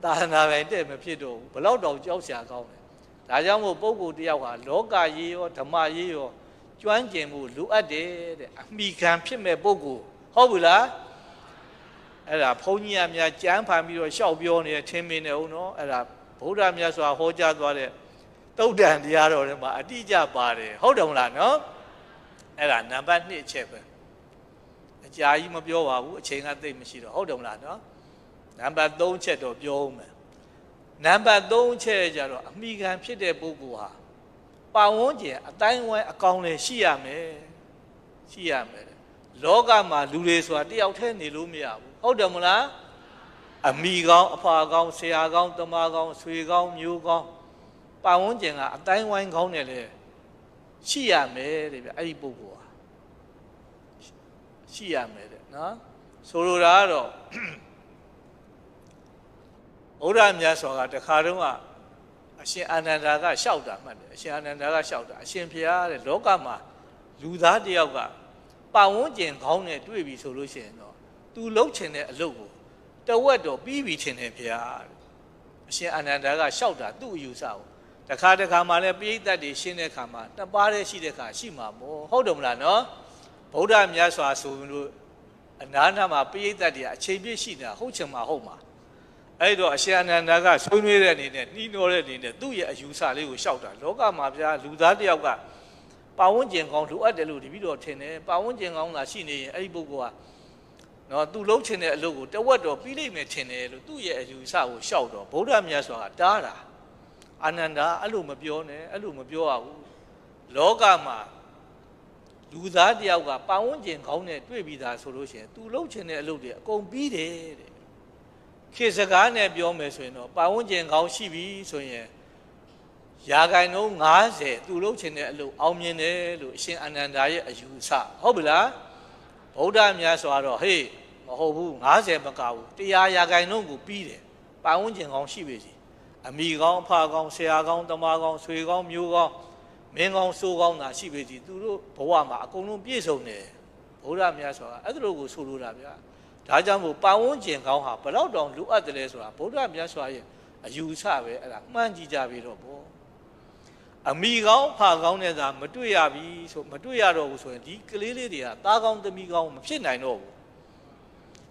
[SPEAKER 1] သာသနာပိုင်းတဲ့မဖြစ်တော့ဘူးဘလောက်တောင်ကြောက်စရာကောင်းတယ်ဒါကြောင့်မို့ပုဂ္ဂိုလ်တယောက်ဟာလောကကြီးရောဓမ္မကြီးရောကျွမ်းကျင်မှုလိုအပ်တယ်တဲ့အမိခံဖြစ်မဲ့ပုဂ္ဂိုလ်ဟုတ်ဘူးလားအဲ့ဒါဘုန်းကြီးအများကြမ်းဖန်ပြီးတော့ရှောက်ပြောနေထင်းမင်းနေအောင်နော်အဲ့ဒါဗုဒ္ဓမြတ်စွာဟောကြားသွားတဲ့တုတ်တန်တရားတော်တွေမှာအတိအကျပါတယ်ဟုတ်တယ်မလားနော်အဲ့ဒါနံပါတ်1အချက်ပဲအကြာကြီးမပြောပါဘူးအချိန်ကသိမရှိတော့ဟုတ်တယ်မလားနော်နံပါတ်3ချက်တော့ပြောဦးမယ်နံပါတ်3ချက်ကြတော့အမိခံဖြစ်တဲ့ပုဂ္ဂိုလ်ဟာပတ်ဝန်းကျင်အတိုင်းဝိုင်းအကောင်လည်းရှိရမယ်လောကမှာလူတွေဆိုတာတယောက်တည်းနေလို့မရဘူးဟုတ်တယ်မလားအမိကောင်းအဖကောင်းဆရာကောင်းတမကောင်းဆွေကောင်းမျိုးကောင်းပတ်ဝန်းကျင်ကအတိုင်းဝိုင်းကောင်းတယ်လေရှိရမယ်တဲ့ဗျအဲ့ဒီပုဂ္ဂိုလ်ဟာရှိရမယ်တဲ့နော်ဆိုလိုတာကတော့ဘုရားမြတ်စွာကတခါတုန်းကအရှင်အာနန္ဒာကလျှောက်တာမှတ်တယ်အရှင်အာနန္ဒာကလျှောက်တာအရှင်ဘုရားတဲ့လောကမှာလူသားတယောက်ကပတ်ဝန်းကျင်ခေါင်းနဲ့တွေ့ပြီဆိုလို့ရှိရင်တော့သူလှုပ်ချင်တဲ့အလုပ်ကိုတဝက်တော့ပြီးပြီထင်တယ်ဘုရားအရှင်အာနန္ဒာကလျှောက်တာသူ့အယူဆကိုတခါမှလည်းပိဋကတ်တွေရှင်းတဲ့ခါမှာနှစ်ပါးတည်းရှိတဲ့ခါရှိမှာပေါ့ဟုတ်တယ်မလားနော်ဗုဒ္ဓမြတ်စွာဆိုလို့အနာနာမှာပိဋကတ်တွေအချိန်ပြည့်ရှိနေတာဟုတ်ချင်မှာဟုတ်မှာအဲ့တော့အရှင်အာနန္ဒာကဆွေးနွေးတဲ့အနေနဲ့နှီးနှောတဲ့အနေနဲ့သူ့ရဲ့အယူဆလေးကိုရှောက်တာလောကမှာဗျာလူသားတယောက်ကပတ်ဝန်းကျင်ကောင်းလိုအပ်တယ်လို့တပည့်တော်ထင်တယ်ပတ်ဝန်းကျင်ကောင်းသာရှိနေရင်အဲ့ဒီပုဂ္ဂိုလ်ကနော်သူလှုပ်ချင်တဲ့အလုပ်ကိုတဝက်တော့ပြီးလိမ့်မယ်ထင်တယ်လို့သူ့ရဲ့အယူဆကိုရှောက်တော့ဗုဒ္ဓမြတ်စွာကတားတာအာနန္ဒာအဲ့လိုမပြောနဲ့အဲ့လိုမပြောရဘူးလောကမှာလူသားတယောက်ကပတ်ဝန်းကျင်ကောင်းနဲ့တွေ့ပြီးသားဆိုလို့ရှိရင်သူလှုပ်ချင်တဲ့အလုပ်တွေအကုန်ပြီးတယ်တဲ့ခေတ်စကားနဲ့ပြောမယ်ဆိုရင်တော့ပတ်ဝန်းကျင်ကောင်းရှိပြီဆိုရင်ရာခိုင်နှုန်း90သူလုပ်ချင်တဲ့အလုပ်အောင်မြင်တယ်လို့အရှင်အာနန္ဒာရဲ့အယူဆဟုတ်ပြီလားဗုဒ္ဓမြတ်စွာတော့ဟေးမဟုတ်ဘူး90မကဘူး100ရာခိုင်နှုန်းကိုပြီးတယ်ပတ်ဝန်းကျင်ကောင်းရှိပြီစီအမိကောင်းအဖကောင်းဆရာကောင်းတမကောင်းဆွေကောင်းမျိုးကောင်းမင်းကောင်းစိုးကောင်းသာရှိပြီစီသူတို့ဘဝမှာအကုန်လုံးပြည့်စုံတယ်ဗုဒ္ဓမြတ်စွာကအဲ့ဒါလိုကိုဆိုလိုတာဗျာဒါကြောင့်မို့ပတ်ဝန်းကျင်ကောင်းဟာဘလောက်တောင်လိုအပ်တယ်လဲဆိုတာဗုဒ္ဓမြတ်စွာရဲ့အယူဆပဲအဲ့ဒါမှန်းကြည့်ကြပြီတော့ဗောအမိကောင်းဖကောင်းနဲ့သာမတွေ့ရပြီဆိုမတွေ့ရတော့ဘူးဆိုရင်ဒီကလေးလေးတွေကသားကောင်းသမီးကောင်းမဖြစ်နိုင်တော့ဘူး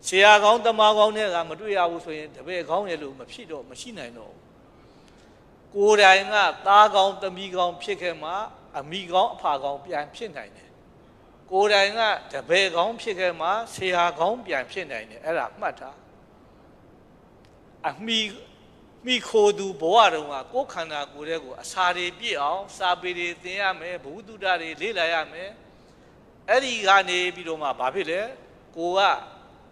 [SPEAKER 1] ဆရာကောင်းတမကောင်းနဲ့သာမတွေ့ရဘူးဆိုရင်တပည့်ကောင်းရဲ့လို့မဖြစ်တော့မရှိနိုင်တော့ဘူးကိုယ်တိုင်ကသားကောင်းသမီးကောင်းဖြစ်ခဲ့မှအမိကောင်းအဖကောင်းပြန်ဖြစ်နိုင်တယ်ကိုယ်တိုင်ကတပည့်ကောင်းဖြစ်ခဲ့မှဆရာကောင်းပြန်ဖြစ်နိုင်တယ်အဲ့ဒါမှတ်ထားအမိခိုသူဘဝတုန်းကကိုယ်ခန္ဓာကိုယ်ရဲ့ကိုအစာတွေပြည့်အောင်စာပေတွေသင်ရမယ်ဘုဒ္ဓတာတွေလေ့လာရမယ်အဲ့ဒီကနေပြီးတော့မှဘာဖြစ်လဲကိုက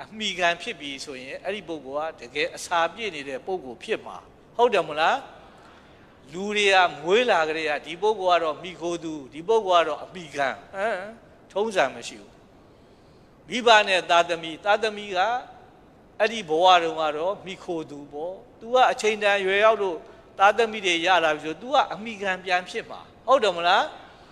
[SPEAKER 1] အမိခံဖြစ်ပြီဆိုရင်အဲ့ဒီပုဂ္ဂိုလ်ကတကယ်အစာပြည့်နေတဲ့ပုဂ္ဂိုလ်ဖြစ်မှာဟုတ်တယ်မလားလူတွေကမွေးလာကြတဲ့ဒီပုဂ္ဂိုလ်ကတော့မိခိုသူဒီပုဂ္ဂိုလ်ကတော့အမိခံထုံးစံမရှိဘူးမိဘနဲ့သားသမီးကအဲ့ဒီဘဝတုန်းကတော့မိခိုသူပေါ့။ तू ကအချိန်တန်ရွယ်ရောက်လို့သားသမီးတွေရလာပြီဆို तू ကအမိခံပြန်ဖြစ်မှာဟုတ်တယ်မလား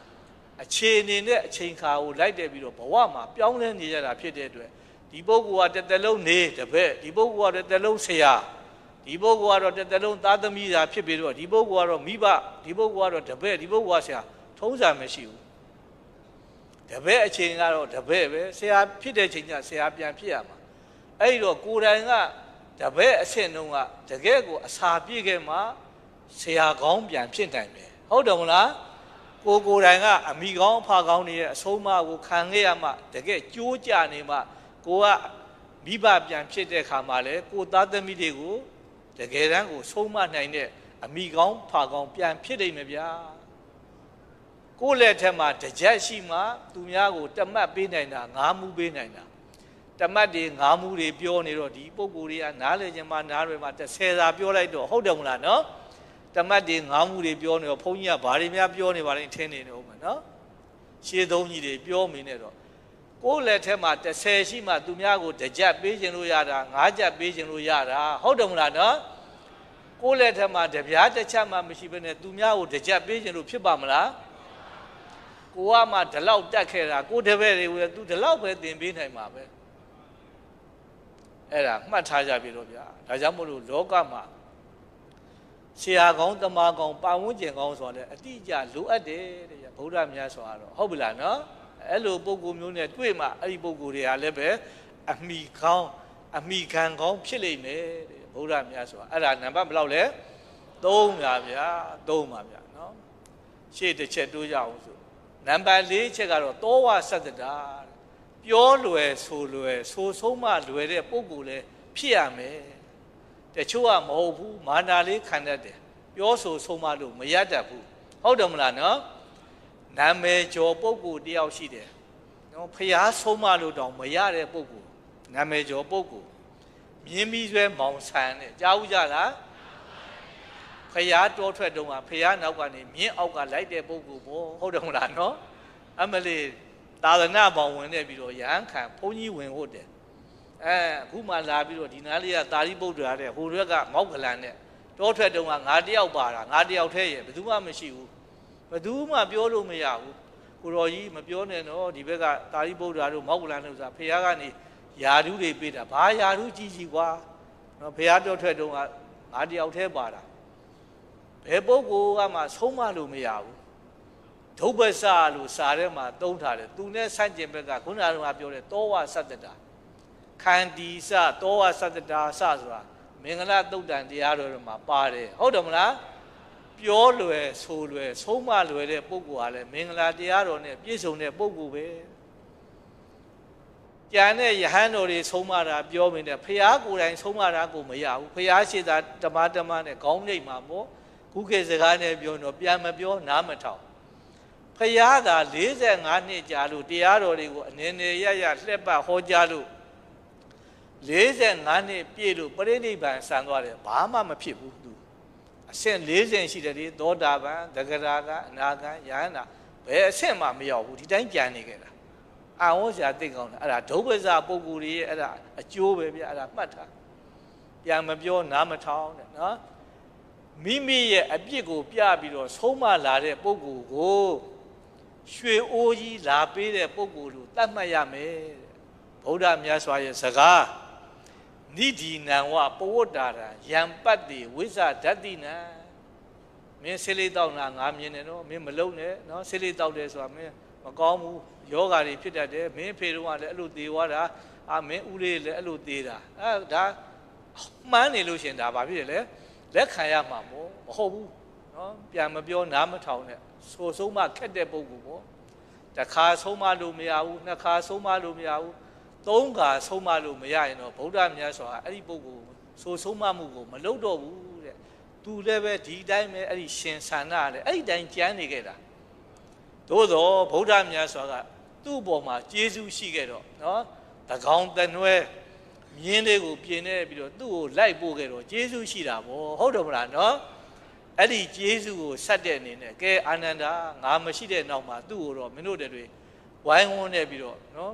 [SPEAKER 1] ။အခြေအနေနဲ့အချိန်ခါကိုလိုက်တယ်ပြီးတော့ဘဝမှာပြောင်းလဲနေရတာဖြစ်တဲ့အတွက်ဒီပုဂ္ဂိုလ်ကတစ်သက်လုံးနေတပည့်ဒီပုဂ္ဂိုလ်ကတစ်သက်လုံးဆရာဒီပုဂ္ဂိုလ်ကတော့တစ်သက်လုံးသားသမီးသာဖြစ်ပြီးတော့ဒီပုဂ္ဂိုလ်ကတော့မိဘဒီပုဂ္ဂိုလ်ကတော့တပည့်ဒီပုဂ္ဂိုလ်ကဆရာထုံးစံမရှိဘူး။တပည့်အချိန်ကတော့တပည့်ပဲဆရာဖြစ်တဲ့ချိန်ကျဆရာပြန်ဖြစ်ရမှာအဲ့တော့ကိုယ်တိုင်ကတပည့်အဆင့်တုန်းကတကယ်ကိုအစာပြည့်ခဲ့မှဆရာကောင်းပြန်ဖြစ်နိုင်တယ်ဟုတ်တယ်မလားကိုယ်တိုင်ကအမိကောင်းအဖကောင်းတွေရဲ့အဆုံးအမကိုခံခဲ့ရမှတကယ်ကြိုးကြနေမှကိုကမိဘပြန်ဖြစ်တဲ့ခါမှလည်းကိုသားသမီးတွေကိုတကယ်တမ်းကိုဆုံးမနိုင်တဲ့အမိကောင်းဖကောင်းပြန်ဖြစ်နိုင်မှာဗျာကိုယ့်လက်ထက်မှာတကြက်ရှိမှသူများကိုတမတ်ပေးနိုင်တာငါးမှုပေးနိုင်တာ တမတ်တွေငါးမှုတွေပြောနေတော့ဒီပုဂ္ဂိုလ်တွေကနားလေခြင်းမှာနားတွေမှာ30 စာပြောလိုက်တော့ဟုတ်တယ်မလားနော်တမတ်တွေငါးမှုတွေပြောနေတော့ဘုန်းကြီးကဘာတွေများပြောနေပါလဲထင်းနေတော့မှာနော်ရှေးသုံးကြီးတွေပြောမိနေတော့ကိုယ်လက်ထဲမှာ30ရှိမှသူများကိုတစ်ကြက်ပေးခြင်းလို့ရတာ9ကြက်ပေးခြင်းလို့ရတာဟုတ်တယ်မလားနော်ကိုယ်လက်ထဲမှာတပြားတစ်ချက်မှမရှိဘဲနဲ့သူများကိုတစ်ကြက်ပေးခြင်းလို့ဖြစ်ပါမလားကိုကမှဒီလောက်တက်ခဲ့တာကိုတပည့်တွေကိုလည်းသူဒီလောက်ပဲသင်ပေးနိုင်မှာပဲအဲ့ဒါမှတ်ထားကြပြီတော့ဗျာဒါကြောင့်မို့လို့လောကမှာဆရာကောင်းတမကောင်းပါဝန်းကျင်ကောင်းဆိုတာလည်းအတိအကျလိုအပ်တယ်တဲ့ဗုဒ္ဓမြတ်စွာတော့ဟုတ်ပြီလားနော်အဲ့လိုပုဂ္ဂိုလ်မျိုးနဲ့တွေ့မှအဲ့ဒီပုဂ္ဂိုလ်တွေကလည်းပဲအမိကောင်းအမိခံကောင်းဖြစ်လိမ့်မယ်တဲ့ဗုဒ္ဓမြတ်စွာအဲ့ဒါနံပါတ်ဘယ်လောက်လဲ3ပါဗျာ3ပါဗျာနော်ရှေ့တစ်ချက်တိုးကြအောင်ဆိုနံပါတ်4ချက်ကတော့တောဝသတ္တတာပြောလွယ်ဆိုလွယ်ဆိုဆုံးမလွယ်တဲ့ပုဂ္ဂိုလ်လည်းဖြစ်ရမယ်တချို့ကမဟုတ်ဘူးမာနာလေးခံတတ်တယ်ပြောဆိုဆုံးမလို့မရတတ်ဘူးဟုတ်တယ်မလားနော်နာမည်ကျော်ပုဂ္ဂိုလ်တယောက်ရှိတယ်နော်ဖျားဆုံးမလို့တောင်မရတဲ့ပုဂ္ဂိုလ်နာမည်ကျော်ပုဂ္ဂိုလ်မြင်းပြီးဆွဲမောင်ဆန်တဲ့ကြားဦးကြလားဖျားတောထွက်တုန်းကဖျားနောက်ကနေမြင်းအောက်ကလိုက်တဲ့ပုဂ္ဂိုလ်ပေါ့ဟုတ်တယ်မလားနော်အမလေးသာသနာပေါင်းဝင်နေပြီးတော့ရဟန်းခံဘုန်းကြီးဝင်ဟုတ်တယ်အခုမှလာပြီးတော့ဒီနားလေးကတာရိပုတ္တရာတဲ့ဟိုရွက်ကမောက်ကလန်နဲ့တောထွက်တုန်းကငါတယောက်ပါတာငါတယောက်ထဲရဲ့ဘယ်သူမှမရှိဘူးဘယ်သူမှပြောလို့မရဘူးကိုတော်ကြီးမပြောနဲ့နော်ဒီဘက်ကတာရိပုတ္တရာတို့မောက်ကလန်တို့ဆိုတာဖျားကနေယာဓုတွေပေးတာဘာယာဓုကြီးကြီးကွာနော်ဖျားတောထွက်တုန်းကငါတယောက်ထဲပါတာဘယ်ပုဂ္ဂိုလ်ကမှဆုံးမလို့မရဘူးဒုပ္ပစလို့စာထဲမှာသုံးထားတယ်သူနဲ့ဆန့်ကျင်ဘက်ကခုနကပြောတဲ့တောဝသတ္တတာခန္တီစတောဝသတ္တတာစဆိုတာမင်္ဂလာသုတ်တန်တရားတော်မှာပါတယ်ဟုတ်တယ်မလားပြောလွယ်ဆိုလွယ်ဆုံးမလွယ်တဲ့ပုဂ္ဂိုလ်ဟာလည်းမင်္ဂလာတရားတော်နဲ့ပြည့်စုံတဲ့ပုဂ္ဂိုလ်ပဲကျန်တဲ့ယဟန်တော်တွေဆုံးမတာပြောမိတယ်ဖျားကိုယ်တိုင်ဆုံးမတာကိုမရဘူးဖျားရှိတာဓမ္မနဲ့ခေါင်းနှိပ်မှာပေါ့ခုခေတ်စကားနဲ့ပြောတော့ပြန်မပြောနားမထောင်ဖျားသာ45နှစ်ကြာလို့တရားတော်တွေကိုအနေနဲ့ရလှက်ပတ်ဟောကြားလို့45နှစ်ပြည့်လို့ပရိနိဗ္ဗာန်ဆံသွားတယ်ဘာမှမဖြစ်ဘူးသူအဆင့်40ရှိတယ်ဒီသောတာပန်သဂရာကအနာဂံယဟန္တာဘယ်အဆင့်မှမရောက်ဘူးဒီတိုင်းကြံနေခဲ့တာအာဝေါ်ဆရာသိကောင်းတယ်အဲ့ဒါဒုပ္ပဇပုဂ္ဂိုလ်ရဲ့အဲ့ဒါအကျိုးပဲဗျအဲ့ဒါမှတ်ထားပြန်မပြောနားမထောင်တဲ့နော်မိမိရဲ့အပြစ်ကိုပြပြီးတော့ဆုံးမလာတဲ့ပုဂ္ဂိုလ်ကိုရွှေအိုးကြီးလာပေးတဲ့ပုဂ္ဂိုလ်လို့သတ်မှတ်ရမယ်တဲ့ဗုဒ္ဓမြတ်စွာရဲ့စကားနိဒီနံဝပဝတ္တာရယံပတ္တိဝိဇ္ဇဓတ္တိနံမင်းဆေးလေးတောက်တာငါမြင်တယ်နော်မင်းမလုံနဲ့နော်ဆေးလေးတောက်တယ်ဆိုတာမင်းမကောင်းဘူးယောဂါတွေဖြစ်တတ်တယ်မင်းဖေတော့ကလည်းအဲ့လိုသေသွားတာမင်းဦးလေးလည်းအဲ့လိုသေတာဒါမှန်းနေလို့ရှင်ဒါဘာဖြစ်လဲလက်ခံရမှာမဟုတ်ဘူးနော်ပြန်မပြောနားမထောင်နဲ့ဆိုဆုံးမခက်တဲ့ပုဂ္ဂိုလ်ပေါ့တစ်ခါဆုံးမလို့မရဘူးနှစ်ခါဆုံးမလို့မရဘူးသုံးခါဆုံးမလို့မရရင်တော့ဗုဒ္ဓမြတ်စွာအဲ့ဒီပုဂ္ဂိုလ်ဆိုဆုံးမမှုကိုမလုပ်တော့ဘူးတဲ့သူလည်းပဲဒီတိုင်းပဲအဲ့ဒီရှင်ဆန္ဒလည်းအဲ့ဒီတိုင်းကြမ်းနေခဲ့တာသို့သောဗုဒ္ဓမြတ်စွာကသူ့ဘောမှာကျေးဇူးရှိခဲ့တော့နော်တကောင်တနွဲမြင်းလေးကိုပြင်နေပြီးတော့သူ့ကိုလိုက်ပို့ခဲ့တော့ကျေးဇူးရှိတာပေါ့ဟုတ်တယ်မလားနော်အဲ့ဒီကျေးဇူးကိုဆက်တဲ့အနေနဲ့ကဲအာနန္ဒာငါမရှိတဲ့နောက်မှာသူ့ကိုတော့မင်းတို့တွေဝိုင်းဝန်းနေပြီးတော့နော်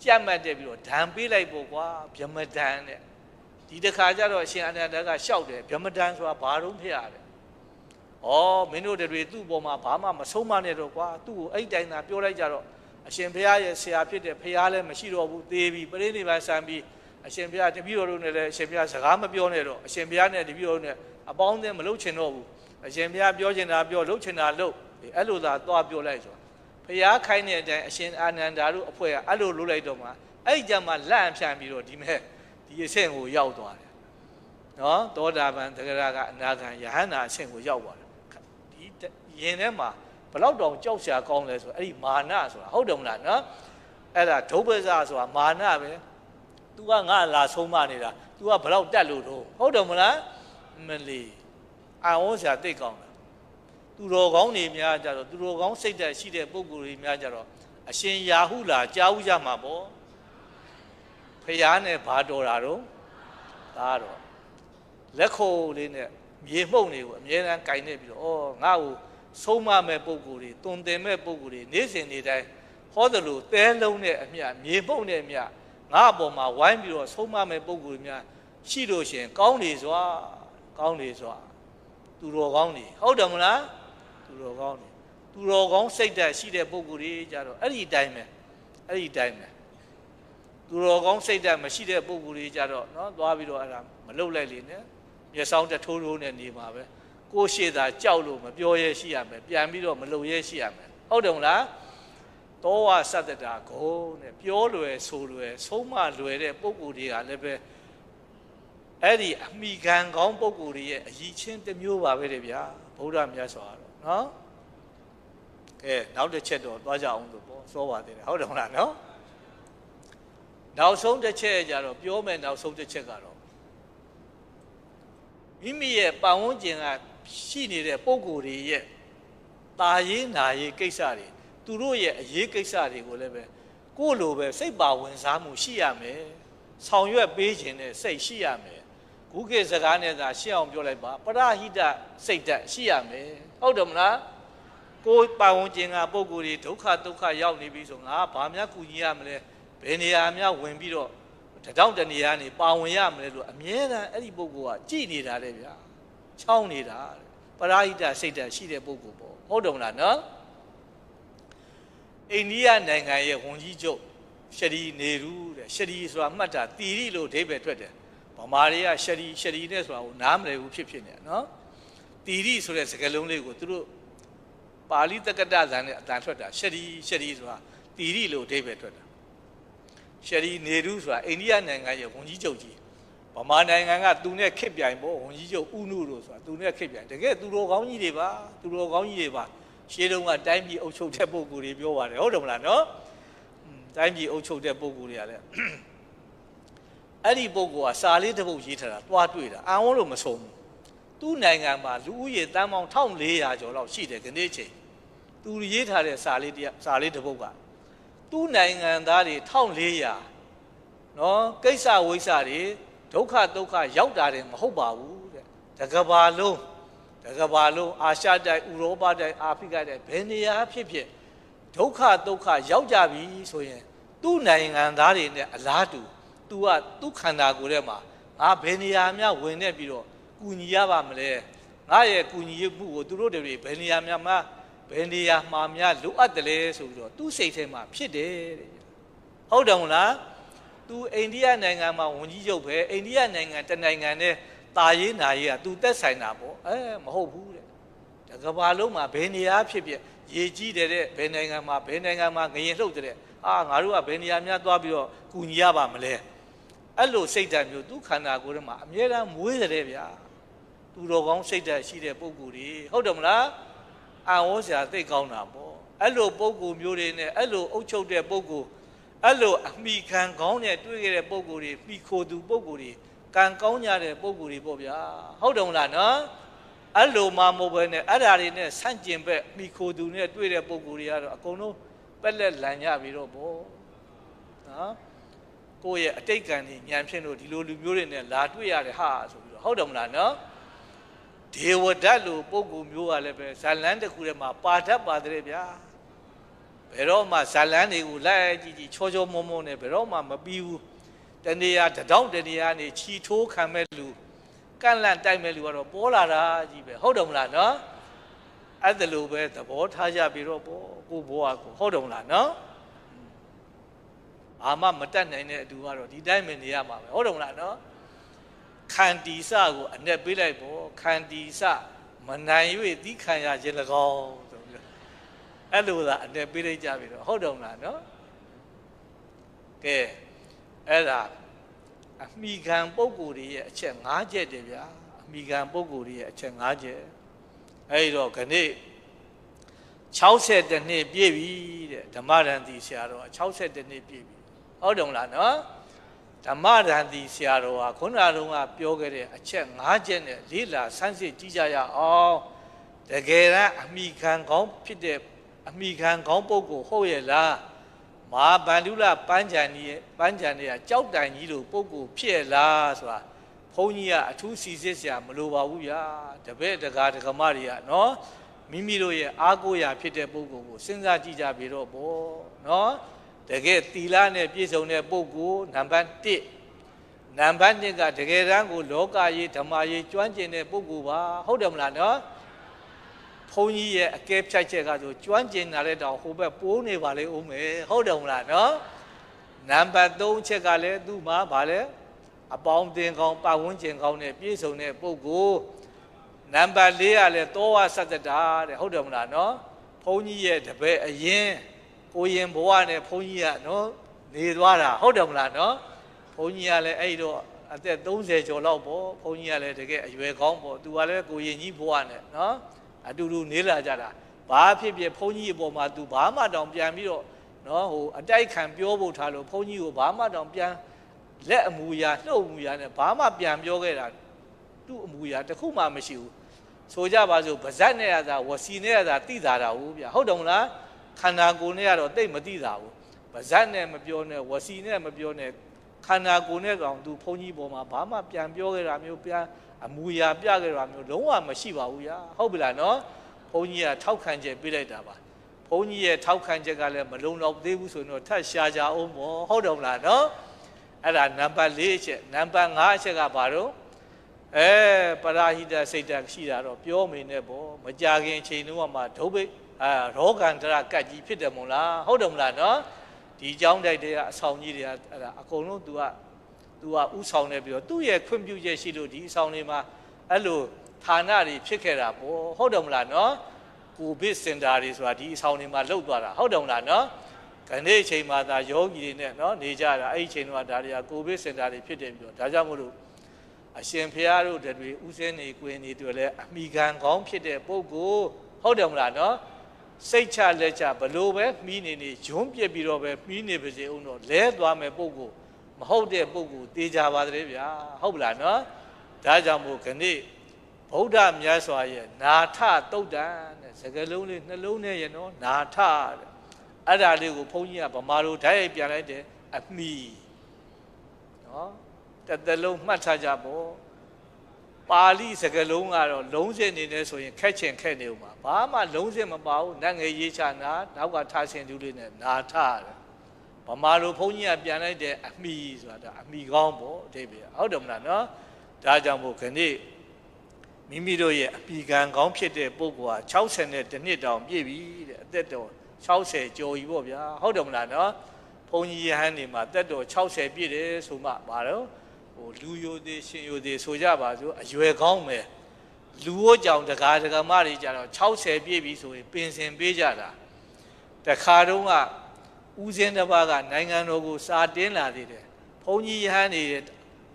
[SPEAKER 1] ကြက်မှတ်တဲ့ပြီးတော့ဓာန်ပေးလိုက်ပေါ့ကွာဗြဟ္မဒံတဲ့ဒီတစ်ခါကျတော့အရှင်အာနန္ဒာကရှောက်တယ်ဗြဟ္မဒံဆိုတာဘာလို့ဖြစ်ရတယ်ဩမင်းတို့တွေသူ့ပေါ်မှာဘာမှမဆုံးမနဲ့တော့ကွာသူ့ကိုအဲ့တိုင်းသာပြောလိုက်ကြတော့အရှင်ဘုရားရဲ့ဆရာဖြစ်တဲ့ဘုရားလည်းမရှိတော့ဘူးသေပြီပရိနိဗ္ဗာန်ဆံပြီးအရှင်ဘုရားတပည့်တော်တို့နဲ့လည်းအရှင်ဘုရားစကားမပြောနဲ့တော့အရှင်ဘုရားနဲ့တပည့်တော်တို့နဲ့အပေါင်းအသင်းမလုပ်ချင်တော့ဘူးအရှင်ဘုရားပြောချင်တာပြောလုပ်ချင်တာလုပ်အဲ့လိုသာသွားပြောလိုက်ဆိုဘုရားခိုင်းတဲ့အတိုင်းအရှင်အာနန္ဒာတို့အဖွဲ့ကအဲ့လိုလုပ်လိုက်တော့မှအဲ့ကြမှာလန့်ဖြန့်ပြီးတော့ဒီမဲ့ဒီအဆင့်ကိုရောက်သွားတယ်နော်သောတာပန်သဂရကအနာဂံယဟန္တာအဆင့်ကိုရောက်သွားတယ်ဒီယင်ထဲမှာဘလောက်တောင်ကြောက်ရှာကောင်းလဲဆိုအဲ့ဒီမာနဆိုတာဟုတ်တယ်မလားနော်အဲ့ဒါဒုပ္ပဇဆိုတာမာနပဲ तू ကငါလာဆုံးမနေတာ तू ကဘလောက်တက်လို့တော့ဟုတ်တယ်မလားမလီအာဝေါ်ဆရာသိကောင်းတာသူတော်ကောင်းတွေများကြတော့သူတော်ကောင်းစိတ်ဓာတ်ရှိတဲ့ပုဂ္ဂိုလ်တွေများကြတော့အရှင်ရာဟုလာကြားဥကြမှာပေါ့ဖ ရားနဲ့ဘာတော်တာတော့ဒါတော့လက်ခုပ်လေးနဲ့မြေမှုန့်တွေကိုအမြဲတမ်းကင်နေပြီးတော့ဩငါ့ကိုဆုံးမမဲ့ပုံကိုယ်တွေတွင်တင်မဲ့ပုံကိုယ်တွေနေ့စဉ်နေ့တိုင်းဟောသလိုတဲလုံးနဲ့အမြမြေမှုန့်နဲ့အမြငါ့အပေါ်မှာဝိုင်းပြီးတော့ဆုံးမမဲ့ပုံကိုယ်တွေများရှိလို့ရှင်ကောင်းနေစွာကောင်းနေစွာသူတော်ကောင်းနေဟုတ်တယ်မလားသူတော်ကောင်းနေသူတော်ကောင်းစိတ်ဓာတ်ရှိတဲ့ပုံကိုယ်တွေကြတော့အဲ့ဒီအတိုင်းပဲအဲ့ဒီအတိုင်းပဲသူတော်ကောင်းစိတ်ဓာတ်မရှိတဲ့ပုံကိုယ်တွေကြတော့เนาะသွားပြီးတော့အဲ့ဒါမလုပ်လိုက်လေနဲ့မျက်စောင်းတထိုးထိုးနဲ့နေမှာပဲကိုယ်ရှိတာကြောက်လို့မပြောရဲရှိရမယ်ပြန်ပြီးတော့မလုပ်ရဲရှိရမယ်ဟုတ်တယ်မလားတောဝသတ္တတာဂုံနဲ့ပြောလွယ်ဆိုလွယ်ဆုံးမလွယ်တဲ့ပုံကိုယ်တွေကလည်းပဲအဲ့ဒီအမိခံကောင်းပုံကိုယ်တွေရဲ့အရည်ချင်းတစ်မျိုးပါပဲတဲ့ဗျာဗုဒ္ဓမြတ်စွာတော့เนาะကဲနောက်တစ်ချက်တော့သွားကြအောင်ဆိုပေါ့စောပါသေးတယ်ဟုတ်တယ်မလားเนาะနောက်ဆုံးတစ်ချက်ကြတော့ပြောမယ်နောက်ဆုံးတစ်ချက်ကတော့မိမိရဲ့ပတ်ဝန်းကျင်ကရှိနေတဲ့ပုံကိုယ်တွေရဲ့တာရေးနာရေးကိစ္စတွေသူတို့ရဲ့အရေးကိစ္စတွေကိုလည်းပဲကိုယ့်လိုပဲစိတ်ပါဝင်စားမှုရှိရမယ်ဆောင်ရွက်ပေးခြင်းနဲ့စိတ်ရှိရမယ်ခုခေတ်စကားနဲ့သာရှင်းအောင်ပြောလိုက်ပါပရဟိတစိတ်ဓာတ်ရှိရမယ်ဟုတ်တယ်မလားကိုယ်ပတ်ဝန်းကျင်ကပုံကိုယ်တွေဒုက္ခရောက်နေပြီဆိုငါဘာများကူညီရမလဲဘယ်နေရာများဝင်ပြီးတော့တောင်တနေရာနေပါဝင်ရမလဲလို့အမြဲတမ်းအဲ့ဒီပုဂ္ဂိုလ်ကကြည်နေတာလေဗျာချောင်းနေတာပရာဟိတစိတ်ဓာတ်ရှိတဲ့ပုဂ္ဂိုလ်ပေါ့ဟုတ်တယ်မလားနော်အိန္ဒိယနိုင်ငံရဲ့ဝန်ကြီးချုပ်ရှရီနေရူတဲ့ရှရီဆိုတာမှတ်တာတီရီလို့အဓိပ္ပာယ်ထွက်တယ်ဗမာတွေကရှရီနဲ့ဆိုတာကိုနားမလည်ဘူးဖြစ်နေနော်တီရီဆိုတဲ့စကားလုံးလေးကိုသူတို့ပါဠိတက္ကတဇာန်နဲ့အတန်ထွက်တာရှရီဆိုတာတီရီလို့အဓိပ္ပာယ်ထွက်တာရှရီနေရူဆိုတာအိန္ဒိယနိုင်ငံရဲ့ဝန်ကြီးချုပ်ကြီးဗမာနိုင်ငံကသူနဲ့ခစ်ပြိုင်ပေါ့ဝန်ကြီးချုပ်ဥနုလို့ဆိုတာသူနဲ့ခစ်ပြိုင်တကယ်သူတော်ကောင်းကြီးတွေပါသူတော်ကောင်းကြီးတွေပါရှေးတုန်းကတိုင်းပြည်အုပ်ချုပ်တဲ့ပုဂ္ဂိုလ်တွေပြောပါတယ်ဟုတ်တယ်မလားနော်တိုင်းပြည်အုပ်ချုပ်တဲ့ပုဂ္ဂိုလ်တွေကလည်းအဲ့ဒီပုဂ္ဂိုလ်ကစာလေးတစ်ပုဒ်ရေးထားတာတွားတွေ့တာအံ့ဩလို့မဆုံးဘူးသူ့နိုင်ငံမှာလူဦးရေတန်းပေါင်း1400ကျော်လောက်ရှိတယ်ခဏချိန်သူရေးထားတဲ့စာလေးတစ်ပုဒ်ကသူ့နိုင်ငံသားတွေ1400နော်ကိစ္စဝိစ္စတွေဒုက္ခရောက်တာတယ်မဟုတ်ပါဘူးတဲ့တကဘာလုံးအာရှတိုက်ဥရောပတိုက်အာဖရိကတိုက်ဘယ်နေရာဖြစ်ဒုက္ခရောက်ကြပြီဆိုရင်သူ့နိုင်ငံသားတွေနဲ့အလားတူသူကသူ့ခန္ဓာကိုယ်ထဲမှာငါဘယ်နေရာများဝင်နေပြီးတော့ကူညီရပါမလဲငါရဲ့ကူညီမှုကိုသူတို့တွေဘယ်နေရာများမှာလိုအပ်တယ်လဲဆိုပြီးတော့သူ့စိတ်ထဲမှာဖြစ်တယ်တဲ့ဟုတ်တယ်မလားသူအိန္ဒိယနိုင်ငံမှာဝန်ကြီးချုပ်ပဲအိန္ဒိယနိုင်ငံတနိုင်ငံနဲ့တာရေးနာရေးကသူသက်ဆိုင်တာပေါ့မဟုတ်ဘူးတဲ့ကမ္ဘာလုံးမှာဘယ်နေရာဖြစ်ရေကြီးတယ်တဲ့ဘယ်နိုင်ငံမှာငရင်လှုပ်တဲ့ငါတို့ကဘယ်နေရာများသွားပြီးတော့ကူညီရပါမလဲအဲ့လိုစိတ်ဓာတ်မျိုးသူခန္ဓာကိုယ်ထဲမှာအမြဲတမ်းမွေးတယ်ဗျာသူတော်ကောင်းစိတ်ဓာတ်ရှိတဲ့ပုဂ္ဂိုလ်တွေဟုတ်တယ်မလားအံ့ဩစရာသိကောင်းတာပေါ့အဲ့လိုပုဂ္ဂိုလ်မျိုးတွေနဲ့အဲ့လိုအုပ်ချုပ်တဲ့ပုဂ္ဂိုလ်အဲ့လိုအမိခံကောင်းတဲ့တွေ့ခဲ့တဲ့ပုဂ္ဂိုလ်တွေမိခိုသူပုဂ္ဂိုလ်တွေကံကောင်းကြတဲ့ပုဂ္ဂိုလ်တွေပေါ့ဗျာဟုတ်တယ်မလားနော်အဲ့လိုမှမဟုတ်ဘဲနဲ့အဲ့ဓာတွေနဲ့ဆန့်ကျင်ဘက်မိခိုသူနဲ့တွေ့တဲ့ပုဂ္ဂိုလ်တွေကတော့အကုန်လုံးပက်လက်လန်ကြပြီးတော့ပေါ့နော်ကိုယ့်ရဲ့အတိတ်ကံကြီးဉာဏ်ဖြင့်လို့ဒီလိုလူမျိုးတွေနဲ့လာတွေ့ရတယ်ဟာဆိုပြီးတော့ဟုတ်တယ်မလားနော်ဒေဝဒတ်လိုပုဂ္ဂိုလ်မျိုးကလည်းပဲဇာလန်းတစ်ခုထဲမှာပါတတ်ပါတယ်ဗျာဘယ်တော့မှဇာလန်းတွေကိုလိုက်ကြည့်ချောမောနဲ့ဘယ်တော့မှမပြီးဘူးတနေရာတောင်တနေရာနေချီထိုးခံမဲ့လူကန့်လန့်တိုက်မဲ့လူကတော့ပေါ်လာတာကြီးပဲဟုတ်တယ်မလားနော်အဲ့ဒါလိုပဲသဘောထားကြပြီးတော့ကိုဘွားကိုဟုတ်တယ်မလားနော်ဘာမှမတတ်နိုင်တဲ့အတူကတော့ဒီတိုင်းပဲနေရမှာပဲဟုတ်တယ်မလားနော်ခန္တီစကိုအနဲ့ပေးလိုက်ပေါ့ခန္တီစမနိုင်၍သီးခံရခြင်း၎င်းဆိုပြီးတော့အဲ့လိုသာအနဲ့ပေးလိုက်ကြပြီတော့ဟုတ်တယ်မလားနော်ကဲအဲ့ဒါအမိခံပုဂ္ဂိုလ်တွေရဲ့အချက်5ချက်တည်းဗျာအမိခံပုဂ္ဂိုလ်တွေရဲ့အချက်5ချက်အဲ့တော့ခဏ60နှစ်ပြည့်ပြီတဲ့ဓမ္မရန်တီဆရာတော်60နှစ်ပြည့်ပြီဟုတ်တယ်မလားနော်ဓမ္မရန်တီဆရာတော်ကခုနကပြောခဲ့တဲ့အချက်5ချက်နဲ့လေးလာဆန်းစစ်ကြည့်ကြရအောင်တကယ်တမ်းအမိခံကောင်းဖြစ်တဲ့အမိခံကောင်းပုဂ္ဂိုလ်ဟုတ်ရဲ့လား မာဗန္ဓုလပန်းချန်ကြီးကြောက်တိုင်ကြီးလိုပုဂ္ဂိုလ်ဖြစ်လားဆိုတာဘုန်းကြီးကအထူးစီစစ်စရာမလိုပါဘူးဗျာတပည့်တကာဒကမတွေကနော်မိမိတို့ရဲ့အားကိုးရာဖြစ်တဲ့ပုဂ္ဂိုလ်ကိုစဉ်းစားကြည့်ကြပြီတော့ပေါ့နော်တကယ်သီလနဲ့ပြည့်စုံတဲ့ပုဂ္ဂိုလ်နံပါတ်1နံပါတ်2ကတကယ်တမ်းကိုလောကကြီးဓမ္မကြီးကျွမ်းကျင်တဲ့ပုဂ္ဂိုလ်ပါဟုတ်တယ်မလားနော်ဘုန်းကြီးရဲ့အကဲဖြတ်ချက်ကဆိုကျွမ်းကျင်တာလည်းတောင်ဟိုဘက်ပိုးနေပါလေဦးမယ်ဟုတ်တယ်မလားနော်နံပါတ်3ချက်ကလည်းသူ့မှာဗာလဲအပေါင်းအသင်းကောင်းပတ်ဝန်းကျင်ကောင်းနဲ့ပြည့်စုံတဲ့ပုဂ္ဂိုလ်နံပါတ်4ကလည်းတောဝသတ္တတာတဲ့ဟုတ်တယ်မလားနော်ဘုန်းကြီးရဲ့တပည့်အရင်ကိုရင်ဘဝနဲ့ဘုန်းကြီးကနော်နေသွားတာဟုတ်တယ်မလားနော်ဘုန်းကြီးကလည်းအဲ့တော့အသက်30ကျော်လောက်ပေါ့ဘုန်းကြီးကလည်းတကယ်အရွယ်ကောင်းပေါ့သူကလည်းကိုရင်ကြီးဘဝနဲ့နော်အတူတူနေလာကြတာဘာဖြစ်ဖြစ်ဘုန်းကြီးအပေါ်မှာသူဘာမှတောင်ပြန်ပြီးတော့နော်ဟိုအတိုက်ခံပြောဖို့ထားလို့ဘုန်းကြီးကိုဘာမှတောင်ပြန်လက်အမူအရာလှုပ်အမူအရာနဲ့ဘာမှပြန်ပြောခဲ့တာသူ့အမူအရာတစ်ခုမှမရှိဘူးဆိုကြပါစို့ဗဇက်နဲ့ရတာဝစီနဲ့ရတာသိတာဘူးဗျဟုတ်တယ်မလားခန္ဓာကိုယ်နဲ့ကတော့တိတ်မသိတာဘူးဗဇက်နဲ့မပြောနဲ့ဝစီနဲ့မပြောနဲ့ခန္ဓာကိုယ်နဲ့ကောင်သူဘုန်းကြီးပေါ်မှာဘာမှပြန်ပြောခဲ့တာမျိုးပြန်အမူအရာပြခဲ့တာမျိုးလုံးဝမရှိပါဘူးဗျာဟုတ်ပြီလားနော်ဘုန်းကြီးကထောက်ခံချက်ပေးလိုက်တာပါဘုန်းကြီးရဲ့ထောက်ခံချက်ကလည်းမလုံလောက်သေးဘူးဆိုရင်တော့ထပ်ရှာကြအောင်ပေါ့ဟုတ်တယ်မလားနော်အဲ့ဒါနံပါတ်4ချက်နံပါတ်5ချက်ကဘာတော့ပရာဟိတစိတ်ဓာတ်ရှိတာတော့ပြောမိနေပေါ့မကြခင်ချိန်တုန်းကမှဒုဗိရောဂန္တရကတ်ကြီးဖြစ်တယ်မို့လားဟုတ်တယ်မလားနော်ဒီเจ้าတိုက်တွေကအဆောင်ကြီးတွေကအဲ့ဒါအကုန်လုံး तू ကဥဆောင်နေပြီးတော့သူ့ရဲ့ခွင့်ပြုချက်ရှိလို့ဒီအဆောင်တွေမှာအဲ့လိုဌာနတွေဖြစ်ခဲ့တာပေါ့ဟုတ်တယ်မလားနော်ကိုဗစ်စင်တာတွေဆိုတာဒီအဆောင်တွေမှာလှုပ်သွားတာဟုတ်တယ်မလားနော်ခဏအချိန်မှာသာယောဂီတွေနဲ့နော်နေကြတာအဲ့ဒီအချိန်တော့ဒါတွေကကိုဗစ်စင်တာတွေဖြစ်တယ်ပြီးတော့ဒါကြောင့်မို့လို့အရှင်ဖျားတို့တွေဥစဉ်နေကွင်းနေတွေလည်းအမိခံကောင်းဖြစ်တဲ့ပုဂ္ဂိုလ်ဟုတ်တယ်မလားနော်စိတ်ချလက်ချဘလို့ပဲမှီးနေဂျွန်းပြက်ပြီးတော့ပဲမှီးနေပါစေအောင်တော့လဲသွားမယ်ပုဂ္ဂိုလ်မဟုတ်တဲ့ပုဂ္ဂိုလ်တေးကြပါသေးဗျာဟုတ်ပလားနော်ဒါကြောင့်မို့ခဏဗုဒ္ဓမြတ်စွာရဲ့နာထတုတ်တန်တဲ့စကားလုံးလေးနှလုံးနဲ့ရနော်နာထတဲ့အဲ့ဒါလေးကိုဘုန်းကြီးကဗမာလိုဓာတ်ရိုက်ပြန်လိုက်တယ်အမိနော်တစ်သလုံးမှတ်ထားကြပေါ့ပါဠိစကားလုံးကတော့လုံးစစ်နေနေဆိုရင်ခက်ချင်ခက်နေဦးမှာဘာမှလုံးစစ်မပါဘူးနတ်ငယ်ရေးချနာနောက်ကထားရှင်သူလေးနဲ့နာထတယ်ဗမာလိုဘုန်းကြီးကပြန်လိုက်တဲ့အမိဆိုတာအမိကောင်းပေါ့အဓိပ္ပာယ်ဟုတ်တယ်မလားနော်ဒါကြောင့်မို့ခဏမိမိတို့ရဲ့အပီကံကောင်းဖြစ်တဲ့ပုဂ္ဂိုလ်ဟာ60နဲ့တစ်နှစ်တောင်ပြည့်ပြီတဲ့အသက်တော်60ကျော်ပြီပေါ့ဗျာဟုတ်တယ်မလားနော်ဘုန်းကြီးရဟန်းနေမှာသက်တော်60ပြည့်တယ်ဆိုမှဘာတော့ဟိုလူယိုသေးရှင်ယိုသေးဆိုကြပါစို့အရွယ်ကောင်းမယ်လူဝတ်ကြောင်တကားမတွေကြတော့60ပြည့်ပြီဆိုရင်ပင်စင်ပေးကြတာတခါတုန်းကဦးစင်းတစ်ပါးကနိုင်ငံတော်ကိုစာတင်းလာသေးတယ်ဘုန်းကြီးရဟန်းနေ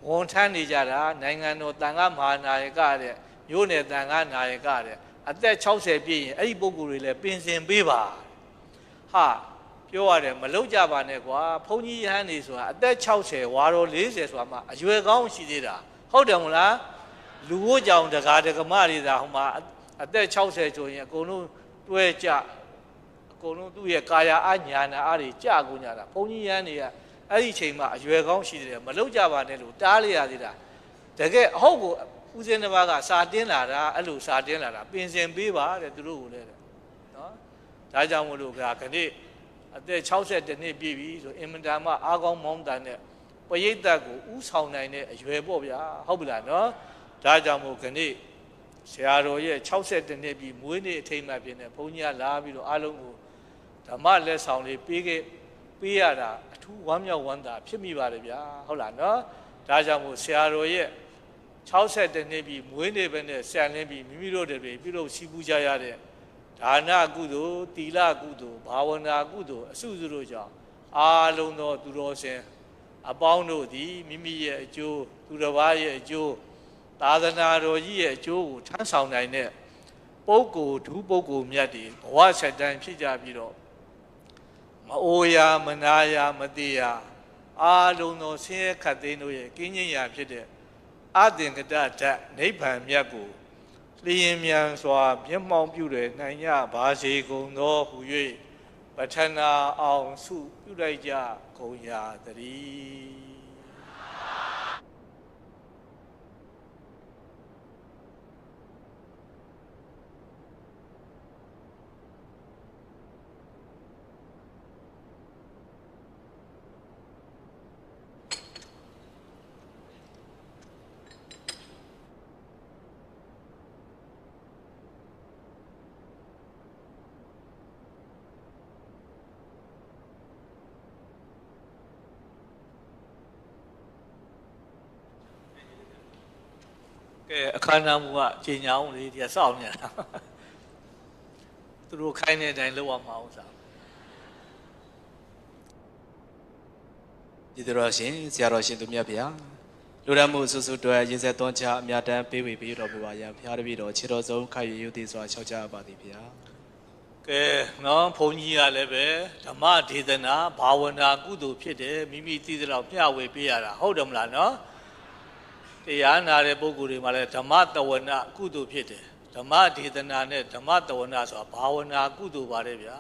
[SPEAKER 1] ဝန်ထမ်းနေကြတာနိုင်ငံတော်တန်ခါမဟာနာယကတဲ့မြို့နယ်တန်ခါနာယကတဲ့အသက်60ပြည့်ရင်အဲ့ဒီပုဂ္ဂိုလ်တွေလည်းပင်စင်ပေးပါဟာပြောရတယ်မလုပ်ကြပါနဲ့ကွာဘုန်းကြီးရဟန်းနေဆိုတာအသက်60ဝါတော်40ဆိုတာမှအရွယ်ကောင်းရှိသေးတာဟုတ်တယ်မလားလူဝတ်ကြောင်တကားမတွေသာဟိုမှာအသက်60ဆိုရင်အကုန်လုံးတွဲကြအကုန်လုံးသူ့ရဲ့ကာယအညာနာအားတွေကြာကုန်ကြတာဘုန်းကြီးရဟန်းတွေကအဲ့ဒီချိန်မှာအရွယ်ကောင်းရှိတယ်မလုပ်ကြပါနဲ့လို့တားလိုက်ရသေးတာတကယ်အဟုတ်ကိုဦးစင်းတစ်ပါးကစာတင်းလာတာအဲ့လိုစာတင်းလာတာပင်စင်ပေးပါတဲ့သူတို့ကိုလည်းနော်ဒါကြောင့်မို့လို့ခဏအသက်62နှစ်ပြည့်ပြီဆိုအင်မတန်မှအားကောင်းမောင်းတန်တဲ့ပရိသတ်ကိုဥဆောင်နိုင်တဲ့အရွယ်ပေါ့ဗျာဟုတ်ပြီလားနော်ဒါကြောင့်မို့ခဏဆရာတော်ရဲ့62နှစ်ပြည့်မွေးနေ့အထိမ်းအမှတ်ဖြစ်နေဘုန်းကြီးကလာပြီးတော့အားလုံးကိုဓမ္မလက်ဆောင်လေးပေးရတာအထူးဝမ်းမြောက်ဝမ်းသာဖြစ်မိပါတယ်ဗျာဟုတ်လားနော်ဒါကြောင့်မို့ဆရာတော်ရဲ့62နှစ်ပြည့်မွေးနေ့ပဲနဲ့ဆံလင်းပြီးမိမိတို့တွေပြုလုပ်စီးပူးကြရတဲ့ဒါနကုသိုလ်သီလကုသိုလ်ဘာဝနာကုသိုလ်အစုစုတို့ကြောင့်အားလုံးသောသူတော်စင်အပေါင်းတို့သည်မိမိရဲ့အကျိုးသူတစ်ပါးရဲ့အကျိုးသာသနာတော်ကြီးရဲ့အကျိုးကိုထမ်းဆောင်နိုင်တဲ့ပုဂ္ဂိုလ်ဒုပုဂ္ဂိုလ်မြတ်တွေဘဝဆက်တန်းဖြစ်ကြပြီးတော့မအိုရာမနာရာမတိရာအားလုံးသောဆင်းရဲခတ်သိမ်းတို့ရဲ့ကင်းကျင်ရာဖြစ်တဲ့အသင်္ကတဓာတ်နိဗ္ဗာန်မြတ်ကိုလျင်မြန်စွာမျက်မှောက်ပြုနိုင်ကြပါစေကုန်သောဟု၍ ပဋ္ဌနာအောင်စုပြုလိုက်ကြကုန်ရာတည်းအခမ်းအနားကကြေညာအောင်လေဒီကစောင့်နေတာသူတို့ခိုင်းတဲ့အတိုင်းလုပ်ရမှာအောင်စား
[SPEAKER 2] ဒီတော်ရှင်ဆရာတော်ရှင်သူမြတ်ဗျာလူရမှုစုစုတွဲရင်းဆက်သွန်းချအမြတ်တမ်းပေးဝေပေးတော်မူပါရန်ဘုရားတပည့်တော်ခြေတော်ဆုံးခိုင်ရည်သေးစွာလျှောက်ကြပါသည်ဗျာ
[SPEAKER 1] ကဲနော်ဘုန်းကြီးကလည်းပဲဓမ္မဒေသနာဘာဝနာကုသိုလ်ဖြစ်တယ်မိမိသိသလောက်မျှဝေပေးရတာဟုတ်တယ်မလားနော်တရားနာတဲ့ပုဂ္ဂိုလ်တွေမှာလည်းဓမ္မတဝနာကုသိုလ်ဖြစ်တယ်ဓမ္မဒေသနာနဲ့ဓမ္မတဝနာဆိုတာဘာဝနာကုသိုလ်ပါတယ်ဗျာ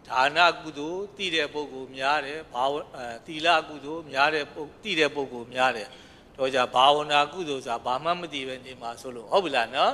[SPEAKER 1] ဒါနကုသိုလ်တည်တဲ့ပုဂ္ဂိုလ်များတယ်သီလကုသိုလ်များတဲ့တည်တဲ့ပုဂ္ဂိုလ်များတယ်တော့ကြဘာဝနာကုသိုလ်ဆိုတာဘာမှမသိပဲနေမှာဆိုလို့ဟုတ်ပြီလားနော်